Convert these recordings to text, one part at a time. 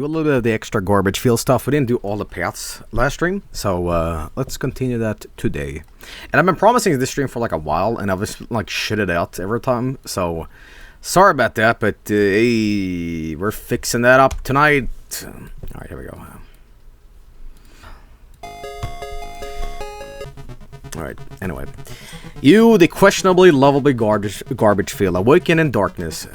Do a little bit of the extra Garbagefield stuff. We didn't do all the paths last stream, so let's continue that today. And I've been promising this stream for like a while, and I've just like shit it out every time. So sorry about that, but hey, we're fixing that up tonight. All right, here we go. All right. Anyway, you, the questionably lovable Garbagefield, awaken in darkness.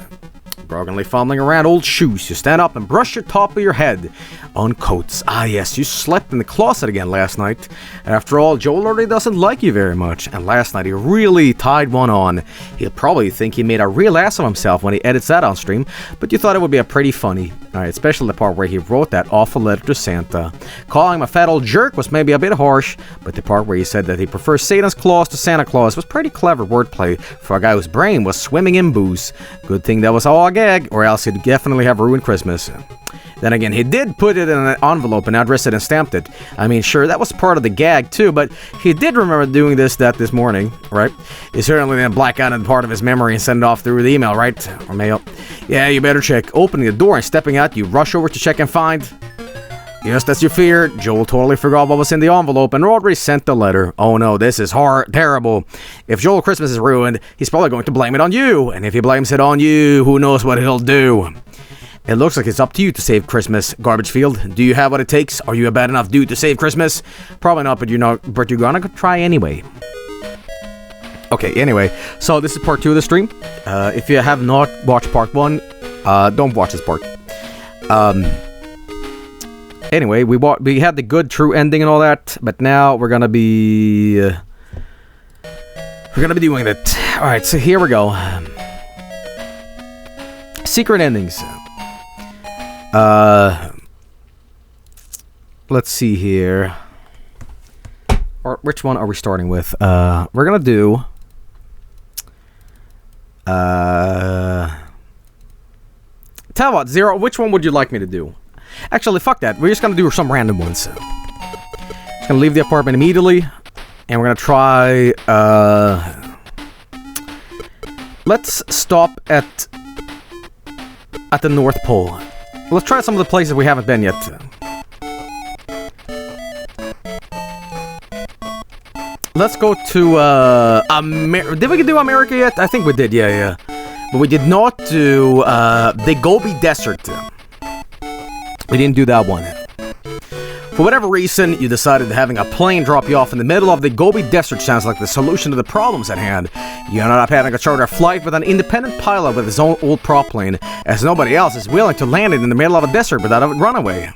Brokenly fumbling around old shoes, you stand up and brush your top of your head on coats. Ah yes, you slept in the closet again last night. After all, Joel already doesn't like you very much, and last night he really tied one on. He'll probably think he made a real ass of himself when he edits that on stream, but you thought it would be a pretty funny. Alright, especially the part where he wrote that awful letter to Santa. Calling him a fat old jerk was maybe a bit harsh, but the part where he said that he prefers Satan's claws to Santa Claus was pretty clever wordplay for a guy whose brain was swimming in booze. Good thing that was all a gag, or else he'd definitely have ruined Christmas. Then again, he did put it in an envelope and addressed it and stamped it. I mean, sure, that was part of the gag too, but he did remember doing this morning, right? He certainly didn't black out in part of his memory and send it off through the email, right? Or mail. Yeah, you better check. Opening the door and stepping out, you rush over to check and find... Just as you feared, Joel totally forgot what was in the envelope and already sent the letter. Oh no, this is terrible. If Joel Christmas is ruined, he's probably going to blame it on you. And if he blames it on you, who knows what he'll do. It looks like it's up to you to save Christmas, Garbagefield. Do you have what it takes? Are you a bad enough dude to save Christmas? Probably not, but you're gonna try anyway. Okay, anyway, so this is part 2 of the stream. If you have not watched part 1, don't watch this part. Anyway, we had the good, true ending and all that, but now we're gonna be doing it. All right, so here we go. Secret endings. Let's see here. Or which one are we starting with? We're gonna do. Tell you what, Zero. Which one would you like me to do? Actually, fuck that. We're just gonna do some random ones. Just gonna leave the apartment immediately, and we're gonna try. Let's stop at the North Pole. Let's try some of the places we haven't been yet. Let's go to Did we do America yet? I think we did. Yeah. But we did not do the Gobi Desert. We didn't do that one. For whatever reason, you decided that having a plane drop you off in the middle of the Gobi Desert sounds like the solution to the problems at hand. You ended up having a charter flight with an independent pilot with his own old prop plane, as nobody else is willing to land it in the middle of a desert without a runaway.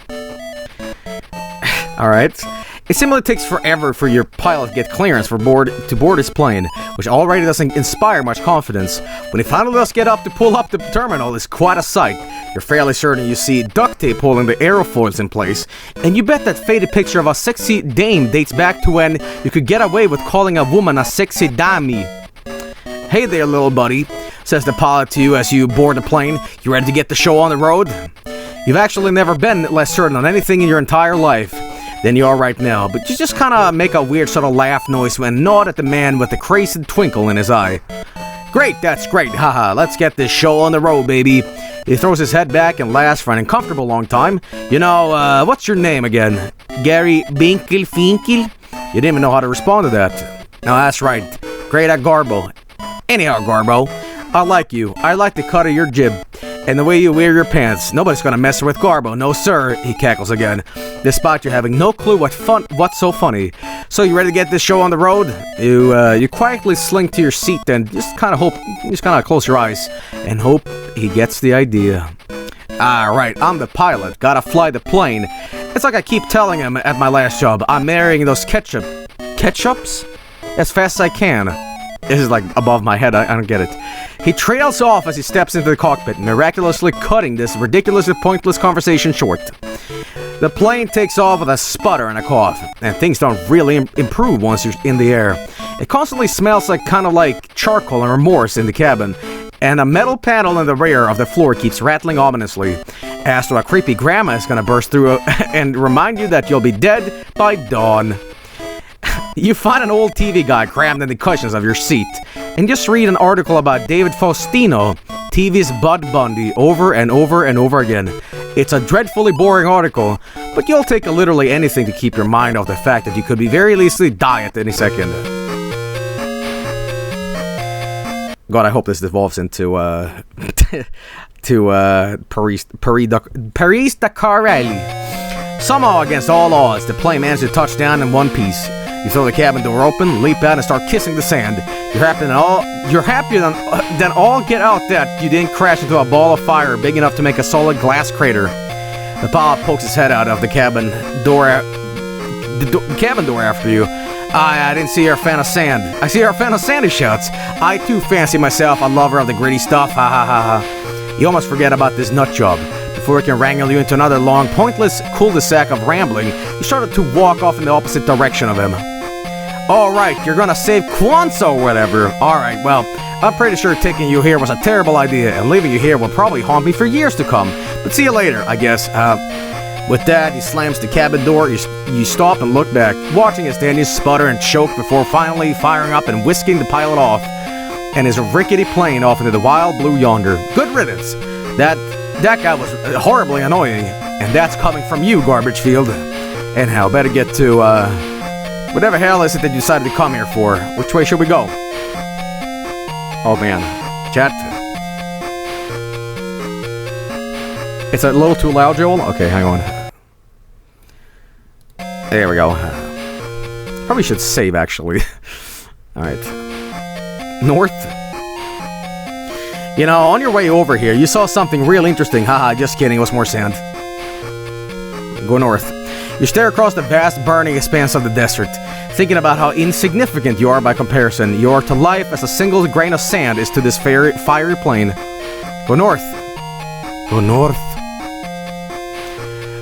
Alright. It simply takes forever for your pilot to get clearance to board his plane, which already doesn't inspire much confidence. When he finally does get up to pull up the terminal, it's quite a sight. You're fairly certain you see duct tape holding the aerofoils in place, and you bet that faded picture of a sexy dame dates back to when you could get away with calling a woman a sexy dame. Hey there, little buddy, says the pilot to you as you board the plane. You ready to get the show on the road? You've actually never been less certain on anything in your entire life than you are right now, but you just kind of make a weird sort of laugh noise and nod at the man with the crazy twinkle in his eye. Great, that's great, haha, let's get this show on the road, baby. He throws his head back and laughs for an uncomfortable long time. You know, what's your name again? Gary Binkelfinkel? You didn't even know how to respond to that. No, that's right. Great at Garbo. Anyhow, Garbo, I like you. I like the cut of your jib and the way you wear your pants. Nobody's gonna mess with Garbo, no sir, he cackles again, despite you having no clue what's so funny. So you ready to get this show on the road? You quietly slink to your seat and just kind of close your eyes and hope he gets the idea. Right, I'm the pilot, gotta fly the plane. It's like I keep telling him at my last job, I'm marrying those ketchups as fast as I can. This is like above my head, I don't get it. He trails off as he steps into the cockpit, miraculously cutting this ridiculously pointless conversation short. The plane takes off with a sputter and a cough, and things don't really improve once you're in the air. It constantly smells like charcoal and remorse in the cabin, and a metal panel in the rear of the floor keeps rattling ominously, as though a creepy grandma is gonna burst through and remind you that you'll be dead by dawn. You find an old TV guy crammed in the cushions of your seat, and just read an article about David Faustino, TV's Bud Bundy, over and over and over again. It's a dreadfully boring article, but you'll take literally anything to keep your mind off the fact that you could be very easily die at any second. God, I hope this devolves into Paris-Dakar rally. Somehow, against all odds, the plane managed to touch down in one piece. You throw the cabin door open, leap out, and start kissing the sand. You're happier than all get out that you didn't crash into a ball of fire big enough to make a solid glass crater. The pilot pokes his head out of the cabin door after you. I didn't see you're a fan of sand. I see you're a fan of sand, he shouts. I too fancy myself a lover of the gritty stuff, ha ha ha ha. You almost forget about this nut job. Before it can wrangle you into another long, pointless cul-de-sac of rambling, you started to walk off in the opposite direction of him. Alright, you're gonna save Kwanzaa or whatever. Alright, well, I'm pretty sure taking you here was a terrible idea, and leaving you here will probably haunt me for years to come. But see you later, I guess. With that, he slams the cabin door. You stop and look back, watching as Daniel sputter and choke before finally firing up and whisking the pilot off and his rickety plane off into the wild blue yonder. Good riddance. That guy was horribly annoying, and that's coming from you, Garbagefield. Anyhow, better get to, whatever hell is it that you decided to come here for? Which way should we go? Oh man, chat. It's a little too loud, Joel? Okay, hang on. There we go. Probably should save, actually. Alright. North. You know, on your way over here, you saw something real interesting. Haha, just kidding, it was more sand. Go north. You stare across the vast, burning expanse of the desert, thinking about how insignificant you are by comparison. You are to life as a single grain of sand is to this fiery plain. Go north. Go north.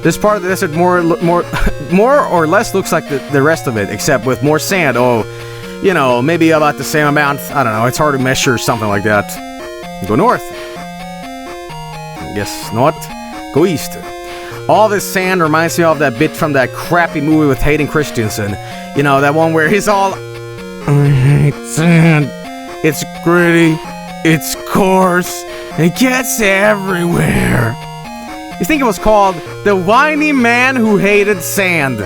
This part of the desert more or less looks like the rest of it, except with more sand. Oh, you know, maybe about the same amount. I don't know, it's hard to measure, something like that. Go north. I guess not. Go east. All this sand reminds me of that bit from that crappy movie with Hayden Christensen. You know, that one where he's all, I hate sand. It's gritty, it's coarse, it gets everywhere. You think it was called The Whiny Man Who Hated Sand.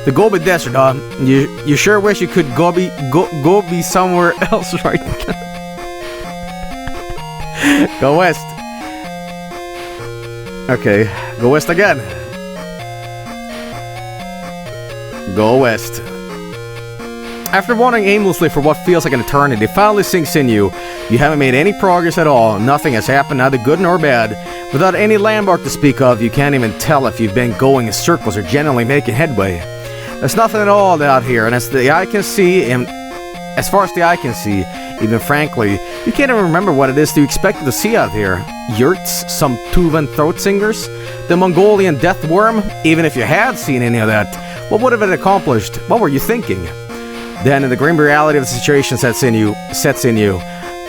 The Gobi Desert, huh? You sure wish you could go be somewhere else right now. Go west. Okay, go west again. Go west. After wandering aimlessly for what feels like an eternity, it finally sinks in you. You haven't made any progress at all. Nothing has happened, neither good nor bad. Without any landmark to speak of, you can't even tell if you've been going in circles or generally making headway. There's nothing at all out here, and as far as the eye can see, even frankly, you can't even remember what it is you expected to see out here. Yurts? Some Tuvan throat singers? The Mongolian death worm? Even if you had seen any of that, what would have it accomplished? What were you thinking? Then, the grim reality of the situation sets in you.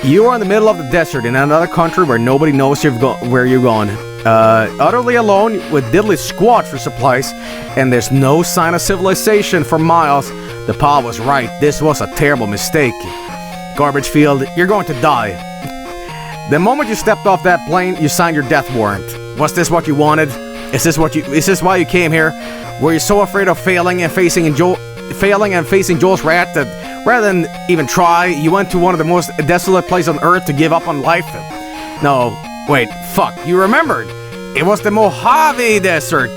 You are in the middle of the desert in another country where nobody knows where you've gone. Utterly alone, with diddly squat for supplies, and there's no sign of civilization for miles. The pa was right. This was a terrible mistake. Garbagefield, you're going to die. The moment you stepped off that plane, you signed your death warrant. Was this what you wanted? Is this why you came here? Were you so afraid of failing and facing Joel's wrath that rather than even try, you went to one of the most desolate places on earth to give up on life? No, wait, fuck, you remembered. It was the Mojave Desert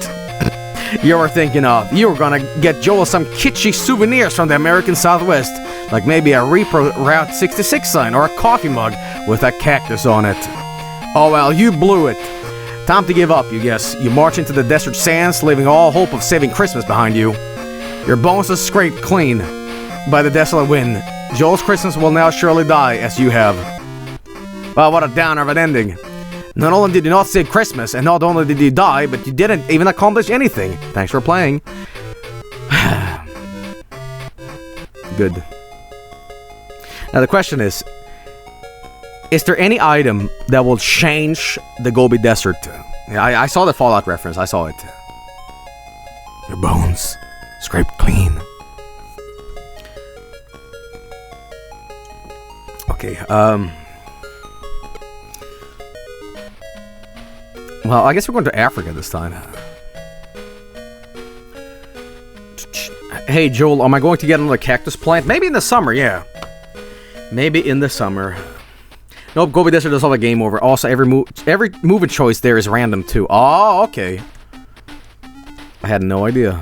you were thinking of. You were gonna get Joel some kitschy souvenirs from the American Southwest, like maybe a Repro Route 66 sign or a coffee mug with a cactus on it. Oh well, you blew it. Time to give up, you guess. You march into the desert sands, leaving all hope of saving Christmas behind you. Your bones are scraped clean by the desolate wind. Joel's Christmas will now surely die, as you have. Well, what a downer of an ending. Not only did you not save Christmas, and not only did you die, but you didn't even accomplish anything. Thanks for playing. Good. Now the question is there any item that will change the Gobi Desert? I saw the Fallout reference, I saw it. Your bones scraped clean. Okay, Well, I guess we're going to Africa this time. Hey, Joel, am I going to get another cactus plant? Maybe in the summer, yeah. Maybe in the summer. Nope, Gobi Desert does all the game over. Also, every moving choice there is random, too. Oh, okay. I had no idea.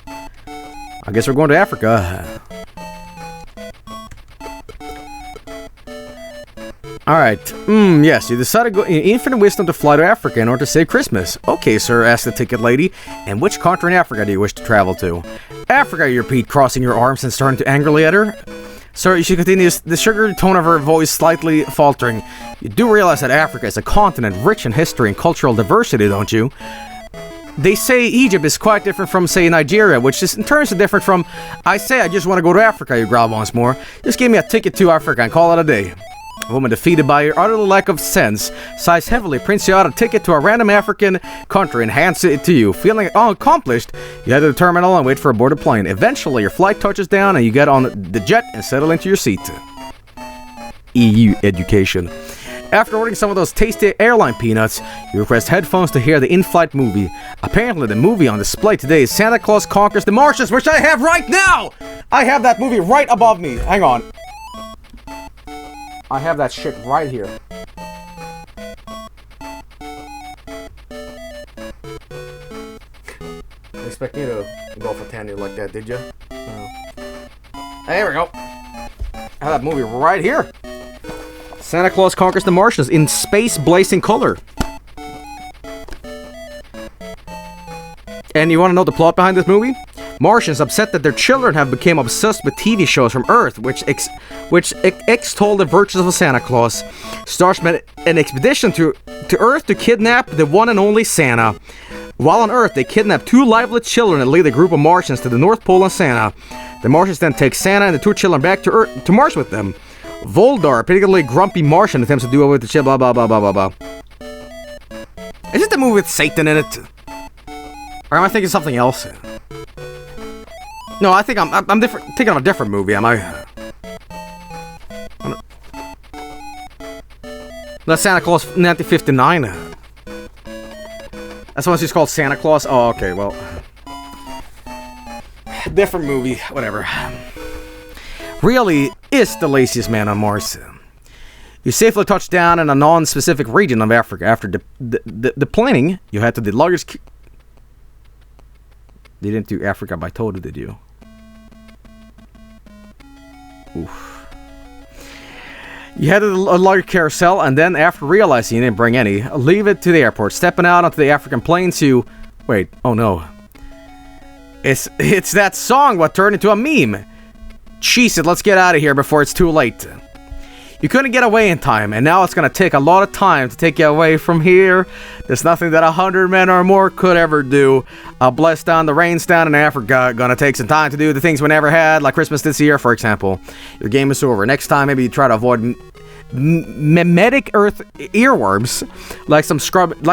I guess we're going to Africa. Alright. Yes, you decided to go in infinite wisdom to fly to Africa in order to save Christmas. Okay, sir, asked the ticket lady. And which country in Africa do you wish to travel to? Africa, you repeat, crossing your arms and starting to angrily at her. Sir, she continues, the sugary tone of her voice slightly faltering. You do realize that Africa is a continent rich in history and cultural diversity, don't you? They say Egypt is quite different from, say, Nigeria, which is in terms of different from, I say I just want to go to Africa, you growl once more. Just give me a ticket to Africa and call it a day. A woman defeated by your utter lack of sense sighs heavily, prints you out a ticket to a random African country and hands it to you. Feeling accomplished, you head to the terminal and wait for a boarded plane. Eventually, your flight touches down and you get on the jet and settle into your seat. EU education. After ordering some of those tasty airline peanuts, you request headphones to hear the in-flight movie. Apparently, the movie on display today is Santa Claus Conquers the Martians, which I have right now! I have that movie right above me. Hang on. I have that shit right here. Didn't expect me to go for 10 like that, did you? No. There we go. I have that movie right here. Santa Claus Conquers the Martians in space blazing color. And you want to know the plot behind this movie? Martians upset that their children have become obsessed with TV shows from Earth, which extol the virtues of Santa Claus. Starts an expedition to Earth to kidnap the one and only Santa. While on Earth, they kidnap 2 lively children and lead a group of Martians to the North Pole and Santa. The Martians then take Santa and the 2 children back to Earth to Mars with them. Voldar, a particularly grumpy Martian, attempts to do away with the chip, blah blah blah blah blah blah. Is it the movie with Satan in it? Or am I thinking something else? No, I think I'm thinking of a different movie, am I? That's Santa Claus 1959. That's what she's called, Santa Claus? Oh, okay, well. Different movie, whatever. Really is the laziest man on Mars. You safely touched down in a non-specific region of Africa. After the planning, you had to the largest... You didn't do Africa by total, did you? Oof. You had a large carousel, and then after realizing you didn't bring any, leave it to the airport. Stepping out onto the African plains, you... Wait, oh no. It's that song what turned into a meme. Cheese it, let's get out of here before it's too late. You couldn't get away in time, and now it's gonna take a lot of time to take you away from here. There's nothing that 100 men or more could ever do. Blessed down, the rains down in Africa. Gonna take some time to do the things we never had, like Christmas this year, for example. Your game is over. Next time, maybe you try to avoid mimetic earth earworms, like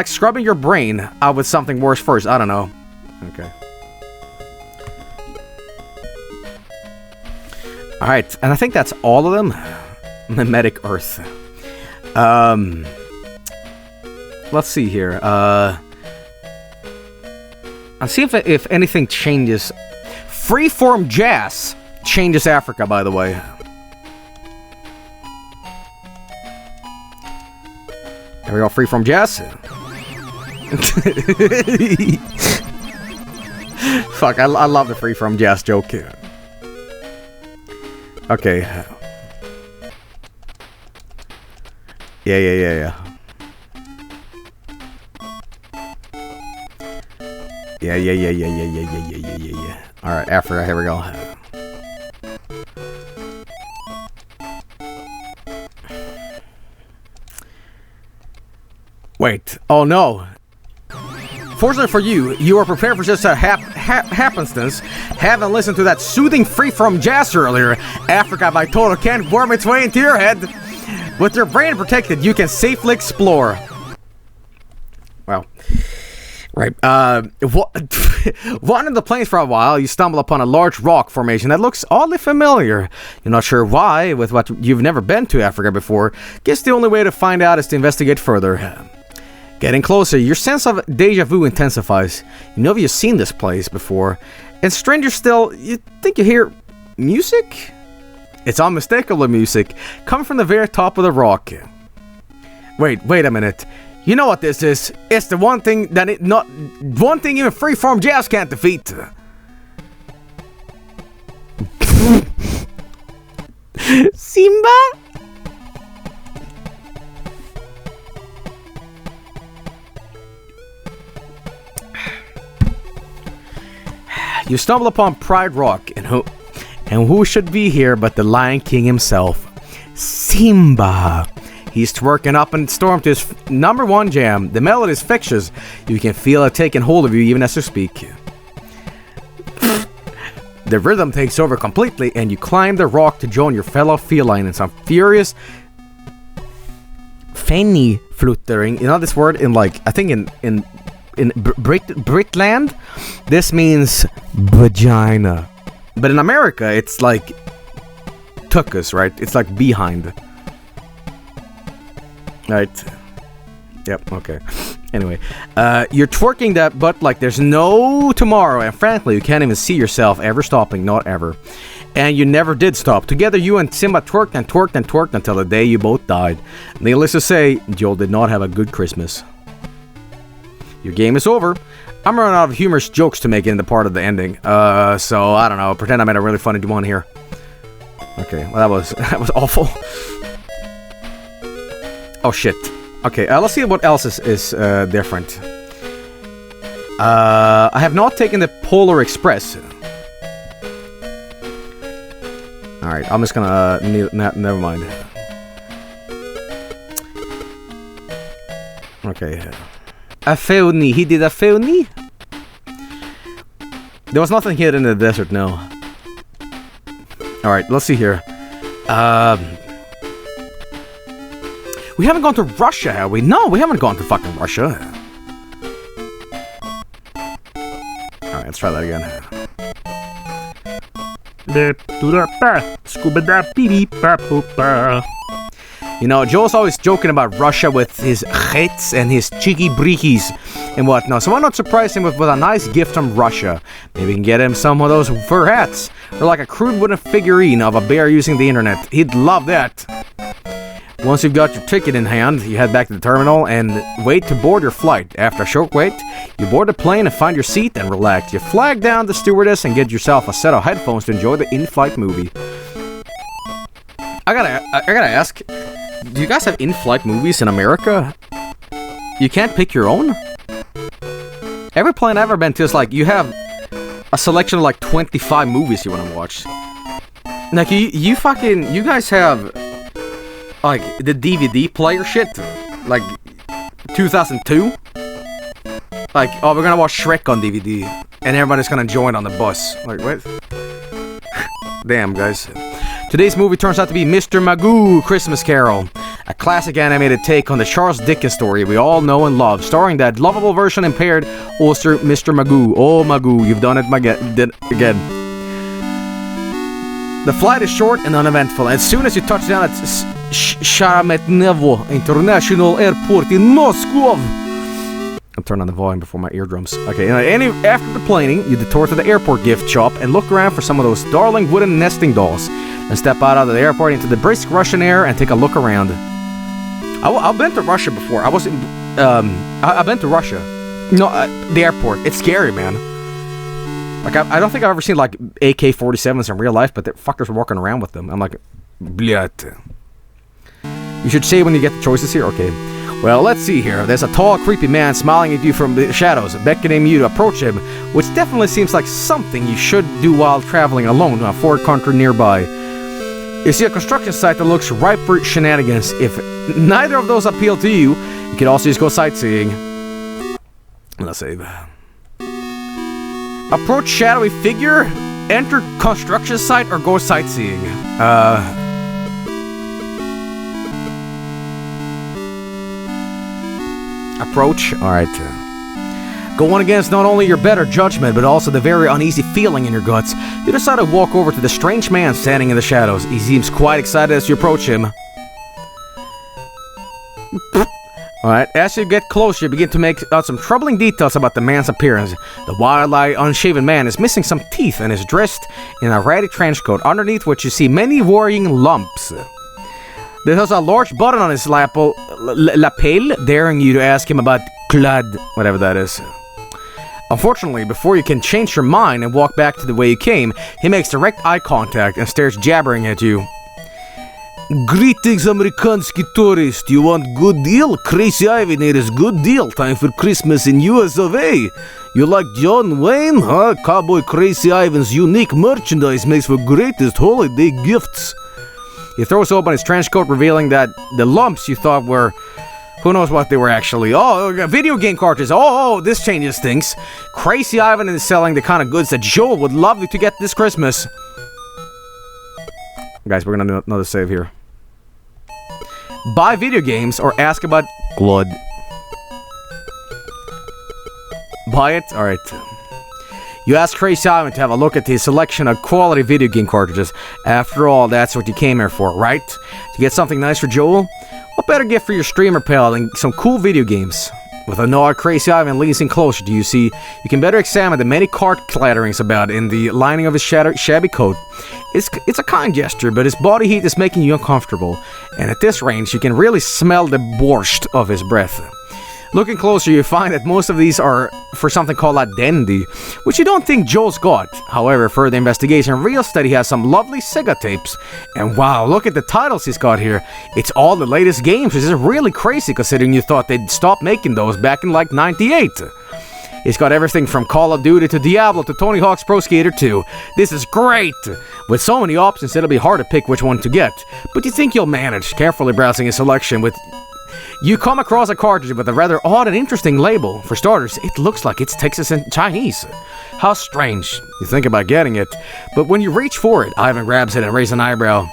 scrubbing your brain out with something worse first. I don't know. Okay. Alright, and I think that's all of them. Mimetic Earth. Let's see here. I'll see if anything changes. Freeform Jazz changes Africa, by the way. There we go, Freeform Jazz. Fuck, I love the Freeform Jazz joke here. Okay. Yeah. Yeah. Alright, Africa, here we go. Wait, oh no. Fortunately for you, you are prepared for just a happenstance. Haven't listened to that soothing freeform jazz earlier. Africa by Total can't worm its way into your head. With your brain protected, you can safely explore. Well, right. Wandering the plains for a while, you stumble upon a large rock formation that looks oddly familiar. You're not sure why, with what you've never been to Africa before. Guess the only way to find out is to investigate further. Getting closer, your sense of deja vu intensifies. You know you've seen this place before. And stranger still, you think you hear music? It's unmistakable music, coming from the very top of the rock. Wait a minute. You know what this is? It's the one thing that one thing even freeform jazz can't defeat. Simba? You stumble upon Pride Rock, and who should be here but the Lion King himself, Simba. He's twerking up and storm to his #1 jam. The melody is infectious. You can feel it taking hold of you even as you speak. The rhythm takes over completely, and you climb the rock to join your fellow feline in some furious fanny fluttering. You know this word in I think in Britland, this means vagina. But in America, it's like tuchus, right? It's like behind. Right. Yep, okay. Anyway, you're twerking that butt like there's no tomorrow, and frankly, you can't even see yourself ever stopping, not ever. And you never did stop. Together, you and Simba twerked and twerked and twerked until the day you both died. Needless to say, Joel did not have a good Christmas. Your game is over. I'm running out of humorous jokes to make into part of the ending. So, I don't know, pretend I made a really funny one here. Okay, well, that was awful. Oh, shit. Okay, let's see what else is different. I have not taken the Polar Express. Alright, I'm just gonna... never mind. Okay. A felony. He did a felony? There was nothing here in the desert, no. Alright, let's see here. We haven't gone to Russia, have we? No, we haven't gone to fucking Russia. Alright, let's try that again. You know, Joe's always joking about Russia with his hits and his cheeky breekies and whatnot, so why not surprise him with a nice gift from Russia? Maybe we can get him some of those fur hats, or like a crude wooden figurine of a bear using the internet. He'd love that. Once you've got your ticket in hand, you head back to the terminal and wait to board your flight. After a short wait, you board the plane and find your seat and relax. You flag down the stewardess and get yourself a set of headphones to enjoy the in-flight movie. I gotta ask, do you guys have in-flight movies in America? You can't pick your own? Every plane I've ever been to is like, you have a selection of like 25 movies you want to watch. Like, you guys have... like, the DVD player shit? Like, 2002? Like, oh, we're gonna watch Shrek on DVD. And everybody's gonna join on the bus. Like, what? Damn, guys. Today's movie turns out to be Mr. Magoo Christmas Carol. A classic animated take on the Charles Dickens story we all know and love. Starring that lovable version impaired Ulster Mr. Magoo. Oh, Magoo, you've done it again. The flight is short and uneventful. As soon as you touch down at Sheremetyevo International Airport in Moscow. I'm turning on the volume before my eardrums. Okay, after the planing, you detour to the airport gift shop and look around for some of those darling wooden nesting dolls. And step out of the airport into the brisk Russian air and take a look around. I've been to Russia before. I've been to Russia. No, the airport. It's scary, man. Like, I don't think I've ever seen, like, AK-47s in real life, but the fuckers were walking around with them. I'm like, bleh. You should say when you get the choices here? Okay. Well, let's see here. There's a tall, creepy man smiling at you from the shadows, beckoning you to approach him, which definitely seems like something you should do while traveling alone to a foreign country nearby. You see a construction site that looks ripe for shenanigans. If neither of those appeal to you, you can also just go sightseeing. Let's save. Approach shadowy figure, enter construction site, or go sightseeing. Approach. Alright. Going against not only your better judgment, but also the very uneasy feeling in your guts, you decide to walk over to the strange man standing in the shadows. He seems quite excited as you approach him. Alright, as you get closer, you begin to make out some troubling details about the man's appearance. The wild-eyed, unshaven man is missing some teeth and is dressed in a ratty trench coat, underneath which you see many worrying lumps. There's a large button on his lapel, daring you to ask him about Clad, whatever that is. Unfortunately, before you can change your mind and walk back to the way you came, he makes direct eye contact and stares jabbering at you. Greetings, Amerikanski tourist. You want good deal? Crazy Ivan here is good deal. Time for Christmas in US of A. You like John Wayne? Huh? Cowboy Crazy Ivan's unique merchandise makes for greatest holiday gifts. He throws open his trench coat, revealing that the lumps you thought were... who knows what they were actually. Oh, video game cartridges. Oh, this changes things. Crazy Ivan is selling the kind of goods that Joel would love to get this Christmas. Guys, we're gonna do another save here. Buy video games or ask about blood. Buy it? Alright. You ask Crazy Ivan to have a look at his selection of quality video game cartridges. After all, that's what you came here for, right? To get something nice for Joel? What better gift for your streamer pal than some cool video games? With a nod, Crazy Ivan leans in closer to you. See, you can better examine the many cart clatterings about in the lining of his shabby coat. It's a kind gesture, but his body heat is making you uncomfortable. And at this range, you can really smell the borscht of his breath. Looking closer, you find that most of these are for something called a dandy, which you don't think Joel's got. However, further investigation reveals that he has some lovely Sega tapes. And wow, look at the titles he's got here. It's all the latest games, which is really crazy considering you thought they'd stop making those back in like 98. He's got everything from Call of Duty to Diablo to Tony Hawk's Pro Skater 2. This is great! With so many options, it'll be hard to pick which one to get. But you think you'll manage, carefully browsing his selection with... You come across a cartridge with a rather odd and interesting label. For starters, it looks like it's Texas and Chinese. How strange. You think about getting it, but when you reach for it, Ivan grabs it and raises an eyebrow.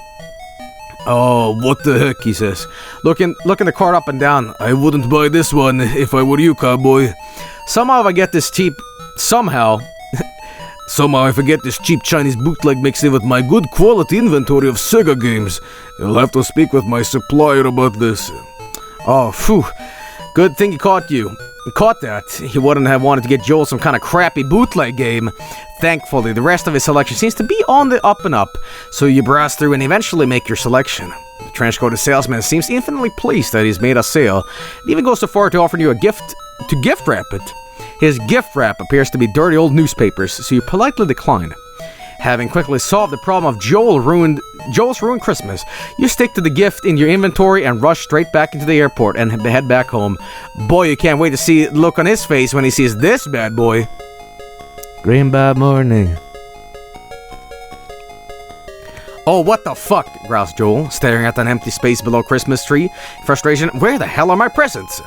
Oh, what the heck, he says. Looking the cart up and down. I wouldn't buy this one if I were you, cowboy. Somehow if I get this cheap Chinese bootleg mixed in with my good quality inventory of Sega games. You'll have to speak with my supplier about this. Oh, phew. Good thing he caught you. He caught that. He wouldn't have wanted to get Joel some kind of crappy bootleg game. Thankfully, the rest of his selection seems to be on the up and up, so you browse through and eventually make your selection. The trench-coated salesman seems infinitely pleased that he's made a sale, and even goes so far to offer you a gift to gift wrap it. His gift wrap appears to be dirty old newspapers, so you politely decline. Having quickly solved the problem of Joel's ruined Christmas, you stick to the gift in your inventory and rush straight back into the airport and head back home. Boy, you can't wait to see the look on his face when he sees this bad boy. Greenback morning. Oh, what the fuck, growls Joel, staring at an empty space below Christmas tree. Frustration, where the hell are my presents?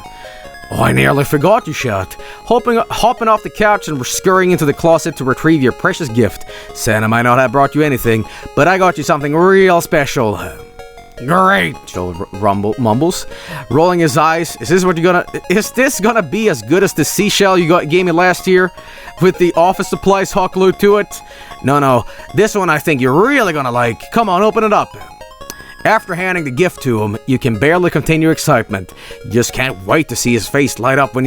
Oh, I nearly forgot, you shout, hopping off the couch and scurrying into the closet to retrieve your precious gift. Santa might not have brought you anything, but I got you something real special. Great, Joel mumbles, rolling his eyes. Is this gonna be as good as the seashell you gave me last year? With the office supplies hot glued to it? No, this one I think you're really gonna like. Come on, open it up. After handing the gift to him, you can barely contain your excitement. You just can't wait to see his face light up when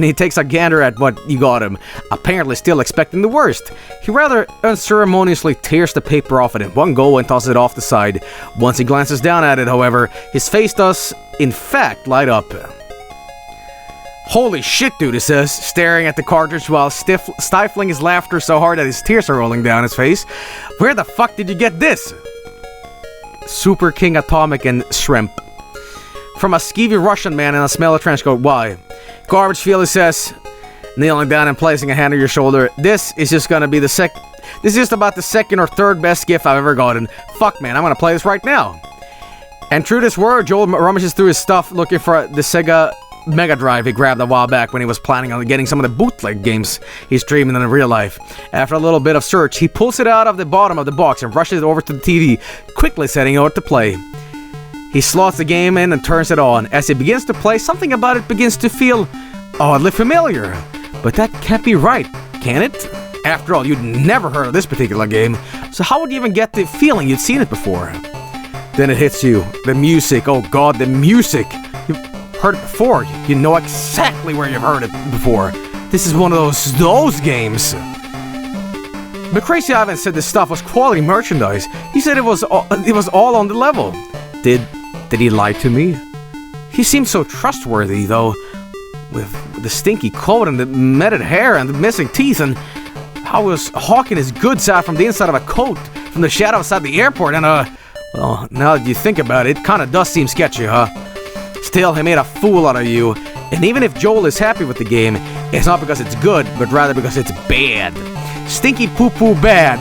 he takes a gander at what you got him, apparently still expecting the worst. He rather unceremoniously tears the paper off it in one go and tosses it off the side. Once he glances down at it, however, his face does, in fact, light up. Holy shit, dude, he says, staring at the cartridge while stifling his laughter so hard that his tears are rolling down his face. Where the fuck did you get this? Super King Atomic and Shrimp. From a skeevy Russian man in a smelly trench coat. Why? Garbagefield, he says, kneeling down and placing a hand on your shoulder. This is just about the second or third best gift I've ever gotten. Fuck, man, I'm gonna play this right now. And true to his word, Joel rummages through his stuff looking for the Sega Mega Drive he grabbed a while back when he was planning on getting some of the bootleg games he's streaming in real life. After a little bit of search, he pulls it out of the bottom of the box and rushes it over to the TV, quickly setting it to play. He slots the game in and turns it on. As he begins to play, something about it begins to feel oddly familiar. But that can't be right, can it? After all, you'd never heard of this particular game, so how would you even get the feeling you'd seen it before? Then it hits you. The music. Oh god, the music. heard it before. You know exactly where you've heard it before. This is one of those games. But Crazy Ivan said this stuff was quality merchandise. He said it was all on the level. Did he lie to me? He seemed so trustworthy, though, with the stinky coat and the matted hair and the missing teeth, and how he was hawking his goods out from the inside of a coat from the shadow outside the airport, and well, now that you think about it, it kinda does seem sketchy, huh? Still, he made a fool out of you, and even if Joel is happy with the game, it's not because it's good, but rather because it's bad. Stinky poo-poo bad.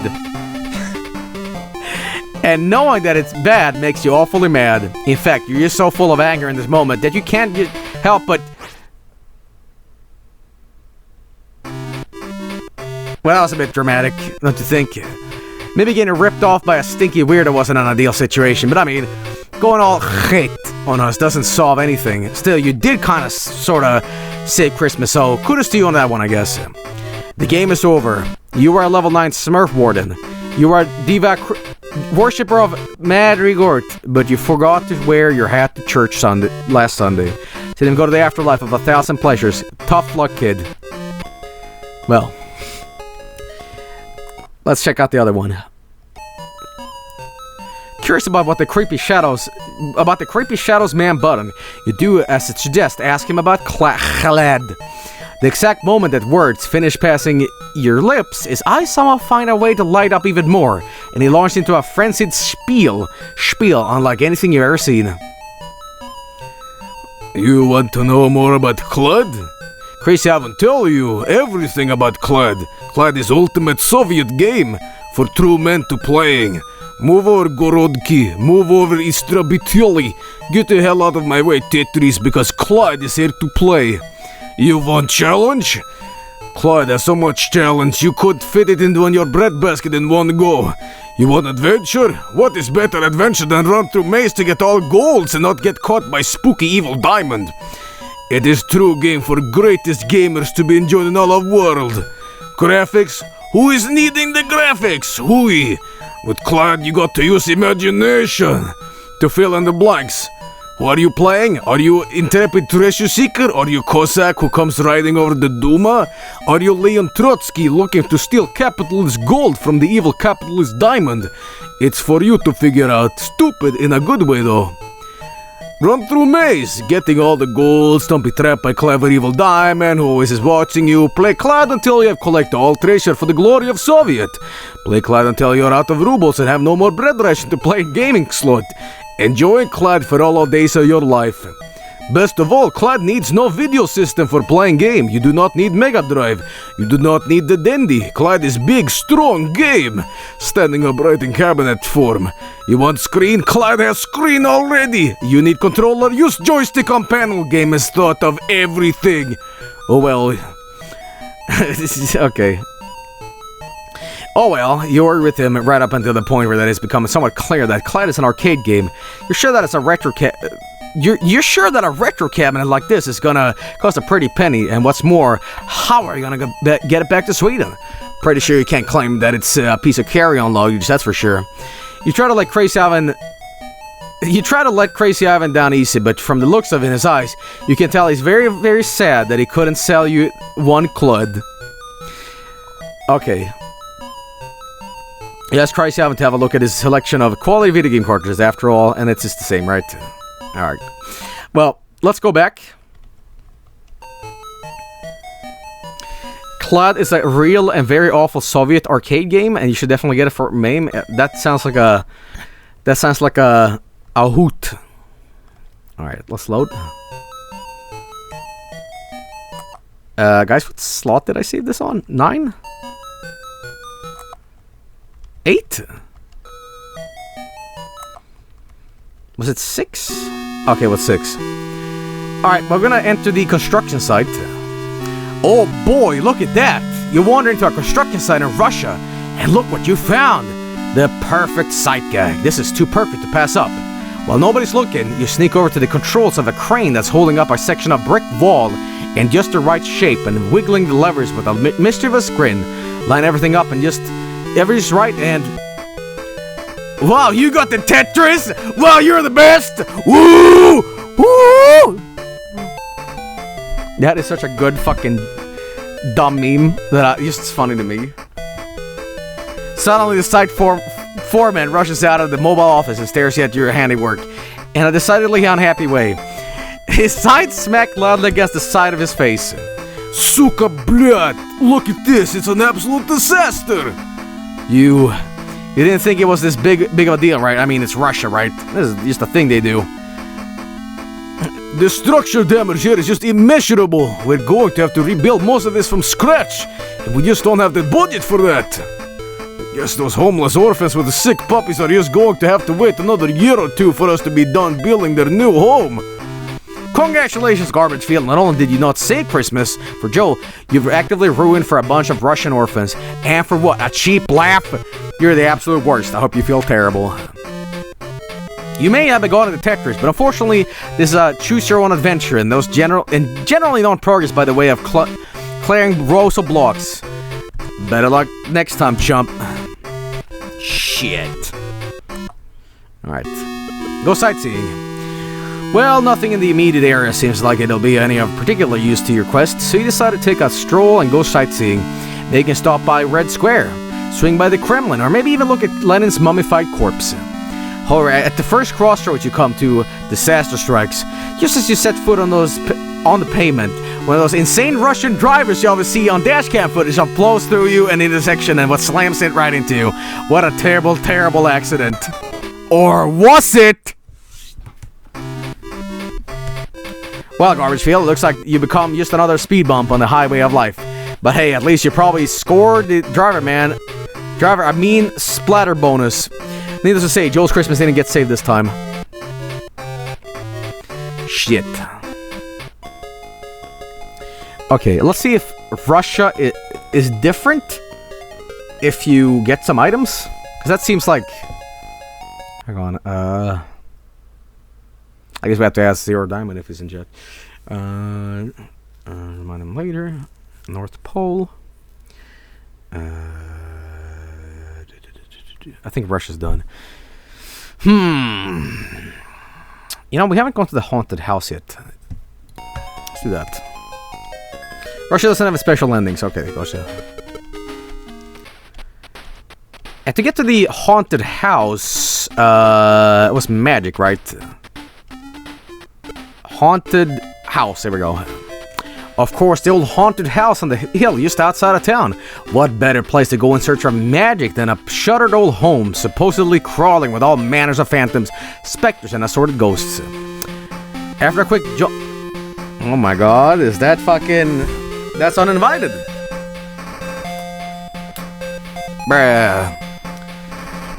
And knowing that it's bad makes you awfully mad. In fact, you're just so full of anger in this moment that you can't help but... Well, that's a bit dramatic, don't you think? Maybe getting ripped off by a stinky weirdo wasn't an ideal situation, but I mean, going all hate on us doesn't solve anything. Still, you did kinda sorta save Christmas, so kudos to you on that one, I guess. The game is over. You are a level 9 Smurf Warden. You are a Diva worshipper of Madrigort, but you forgot to wear your hat to church last Sunday. So then go to the afterlife of 1,000 pleasures. Tough luck, kid. Well, let's check out the other one. Curious about the creepy shadows man button. You do as it suggests. Ask him about Khaled. The exact moment that words finish passing your lips, his eyes somehow find a way to light up even more, and he launched into a frenzied spiel unlike anything you've ever seen. You want to know more about Clad? Crazy Ivan tell you everything about Clad. Clad is ultimate Soviet game for true men to playing. Move over, Gorodki. Move over, Istrabitioli. Get the hell out of my way, Tetris, because Clyde is here to play. You want challenge? Clyde has so much challenge you could fit it into your breadbasket in one go. You want adventure? What is better adventure than run through maze to get all golds and not get caught by spooky evil diamond? It is true game for greatest gamers to be enjoyed in all of world. Graphics? Who is needing the graphics? Hui! With Clyde you got to use imagination to fill in the blanks. Who are you playing? Are you intrepid treasure seeker? Are you Cossack who comes riding over the Duma? Are you Leon Trotsky looking to steal capitalist gold from the evil capitalist diamond? It's for you to figure out. Stupid in a good way though. Run through maze, getting all the golds, don't be trapped by clever evil diamond who always is watching you. Play Clyde until you have collected all treasure for the glory of Soviet. Play Clyde until you're out of rubles and have no more bread ration to play gaming slot. Enjoy Clyde for all days of your life. Best of all, Clyde needs no video system for playing game. You do not need Mega Drive. You do not need the Dendy. Clyde is big, strong game. Standing upright in cabinet form. You want screen? Clyde has screen already. You need controller? Use joystick on panel. Game has thought of everything. Oh well. Okay. Oh well, you were with him right up until the point where that has become somewhat clear that Clyde is an arcade game. You're sure that it's a retro You're sure that a retro cabinet like this is gonna cost a pretty penny, and what's more, how are you gonna get it back to Sweden? Pretty sure you can't claim that it's a piece of carry-on luggage, that's for sure. You try to let Crazy Ivan down easy, but from the looks of it in his eyes, you can tell he's very, very sad that he couldn't sell you one Clud. Okay. Yes, Crazy Ivan to have a look at his selection of quality video game cartridges after all, and it's just the same, right? Alright. Well, let's go back. Clad is a real and very awful Soviet arcade game, and you should definitely get it for MAME. That sounds like a hoot. Alright, let's load. Guys, what slot did I save this on? 9? 8? Was it 6? Okay, what's 6? Alright, we're gonna enter the construction site. Oh boy, look at that! You wander into a construction site in Russia, and look what you found! The perfect site gag. This is too perfect to pass up. While nobody's looking, you sneak over to the controls of a crane that's holding up a section of brick wall in just the right shape and wiggling the levers with a mischievous grin. Line everything up and just everything's right and... Wow, you got the Tetris! Wow, you're the best! Woo! Woo! That is such a good fucking dumb meme that it's funny to me. Suddenly, the site foreman rushes out of the mobile office and stares at your handiwork in a decidedly unhappy way. His side smacked loudly against the side of his face. Suka blöd! Look at this, it's an absolute disaster! You didn't think it was this big of a deal, right? I mean, it's Russia, right? This is just a thing they do. The structural damage here is just immeasurable. We're going to have to rebuild most of this from scratch, and we just don't have the budget for that. I guess those homeless orphans with the sick puppies are just going to have to wait another year or two for us to be done building their new home. Congratulations, Garbagefield. Not only did you not save Christmas for Joe, you've actively ruined for a bunch of Russian orphans. And for what? A cheap laugh? You're the absolute worst. I hope you feel terrible. You may have begun detectors, but unfortunately, this is a choose-your-own adventure, and those generally don't progress by the way of clearing rows of blocks. Better luck next time, chump. Shit. Alright. Go sightseeing. Well, nothing in the immediate area seems like it'll be any of particular use to your quest, so you decide to take a stroll and go sightseeing. Maybe you can stop by Red Square, swing by the Kremlin, or maybe even look at Lenin's mummified corpse. However, at the first crossroads you come to, disaster strikes. Just as you set foot on the pavement, one of those insane Russian drivers you always see on dashcam footage blows through you an intersection and what slams it right into you. What a terrible, terrible accident. Or was it? Well, Garbagefield, it looks like you become just another speed bump on the highway of life. But hey, at least you probably scored the splatter bonus. Needless to say, Joel's Christmas didn't get saved this time. Shit. Okay, let's see if Russia is different if you get some items. Because that seems like... Hang on, I guess we have to ask Zero Diamond if he's in jet. Remind him later. North Pole. I think Russia's done. You know, we haven't gone to the haunted house yet. Let's do that. Russia doesn't have a special endings. Okay, gotcha. And to get to the haunted house, it was magic, right? Haunted house, there we go. Of course, the old haunted house on the hill just outside of town. What better place to go in search of magic than a shuttered old home, supposedly crawling with all manners of phantoms, specters, and assorted ghosts. After a quick oh my god, is that fucking... That's uninvited. Bruh.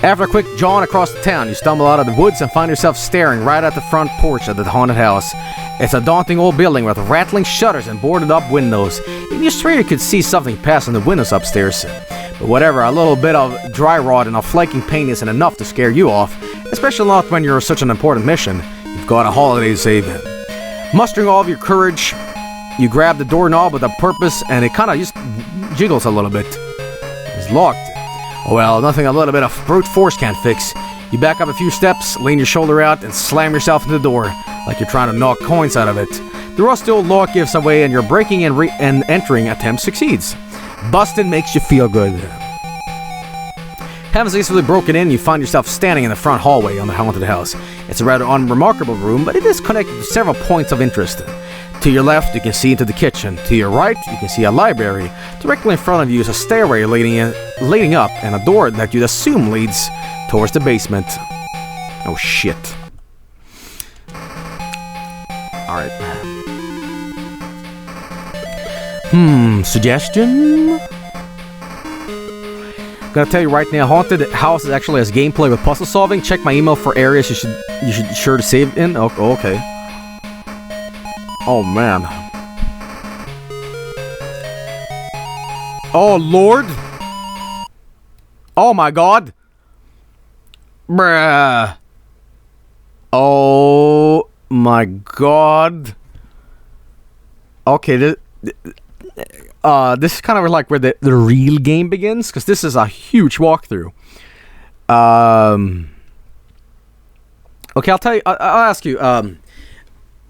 After a quick jaunt across the town, you stumble out of the woods and find yourself staring right at the front porch of the haunted house. It's a daunting old building with rattling shutters and boarded up windows. Even your strayer could see something passing the windows upstairs. But whatever, a little bit of dry rot and a flaking paint isn't enough to scare you off, especially not when you're on such an important mission. You've got a holiday to save. Mustering all of your courage, you grab the doorknob with a purpose and it kind of just jiggles a little bit. It's locked. Oh well, nothing a little bit of brute force can't fix. You back up a few steps, lean your shoulder out, and slam yourself into the door, like you're trying to knock coins out of it. The rusty old lock gives away and your breaking and entering attempt succeeds. Busted makes you feel good. Having successfully broken in, you find yourself standing in the front hallway on the haunted house. It's a rather unremarkable room, but it is connected to several points of interest. To your left, you can see into the kitchen. To your right, you can see a library. Directly in front of you is a stairway leading up, and a door that you'd assume leads towards the basement. Oh shit. Alright. Suggestion? I'm gonna tell you right now, Haunted House is actually has gameplay with puzzle solving. Check my email for areas you should sure to save in. Oh, okay. Oh man. Oh lord. Oh my god. Bruh. Oh my god. Okay, this is kind of like where the real game begins, because this is a huge walkthrough. Okay, I'll tell you. I'll ask you.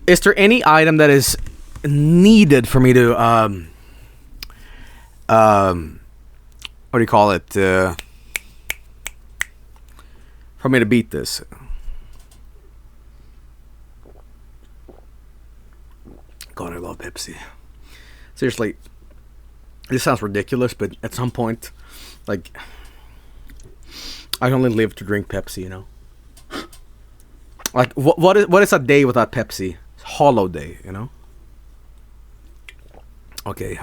Is there any item that is needed for me to what do you call it? For me to beat this. God, I love Pepsi. Seriously, this sounds ridiculous, but at some point, like, I only live to drink Pepsi, you know? Like, what is a day without Pepsi? It's a hollow day, you know? Okay,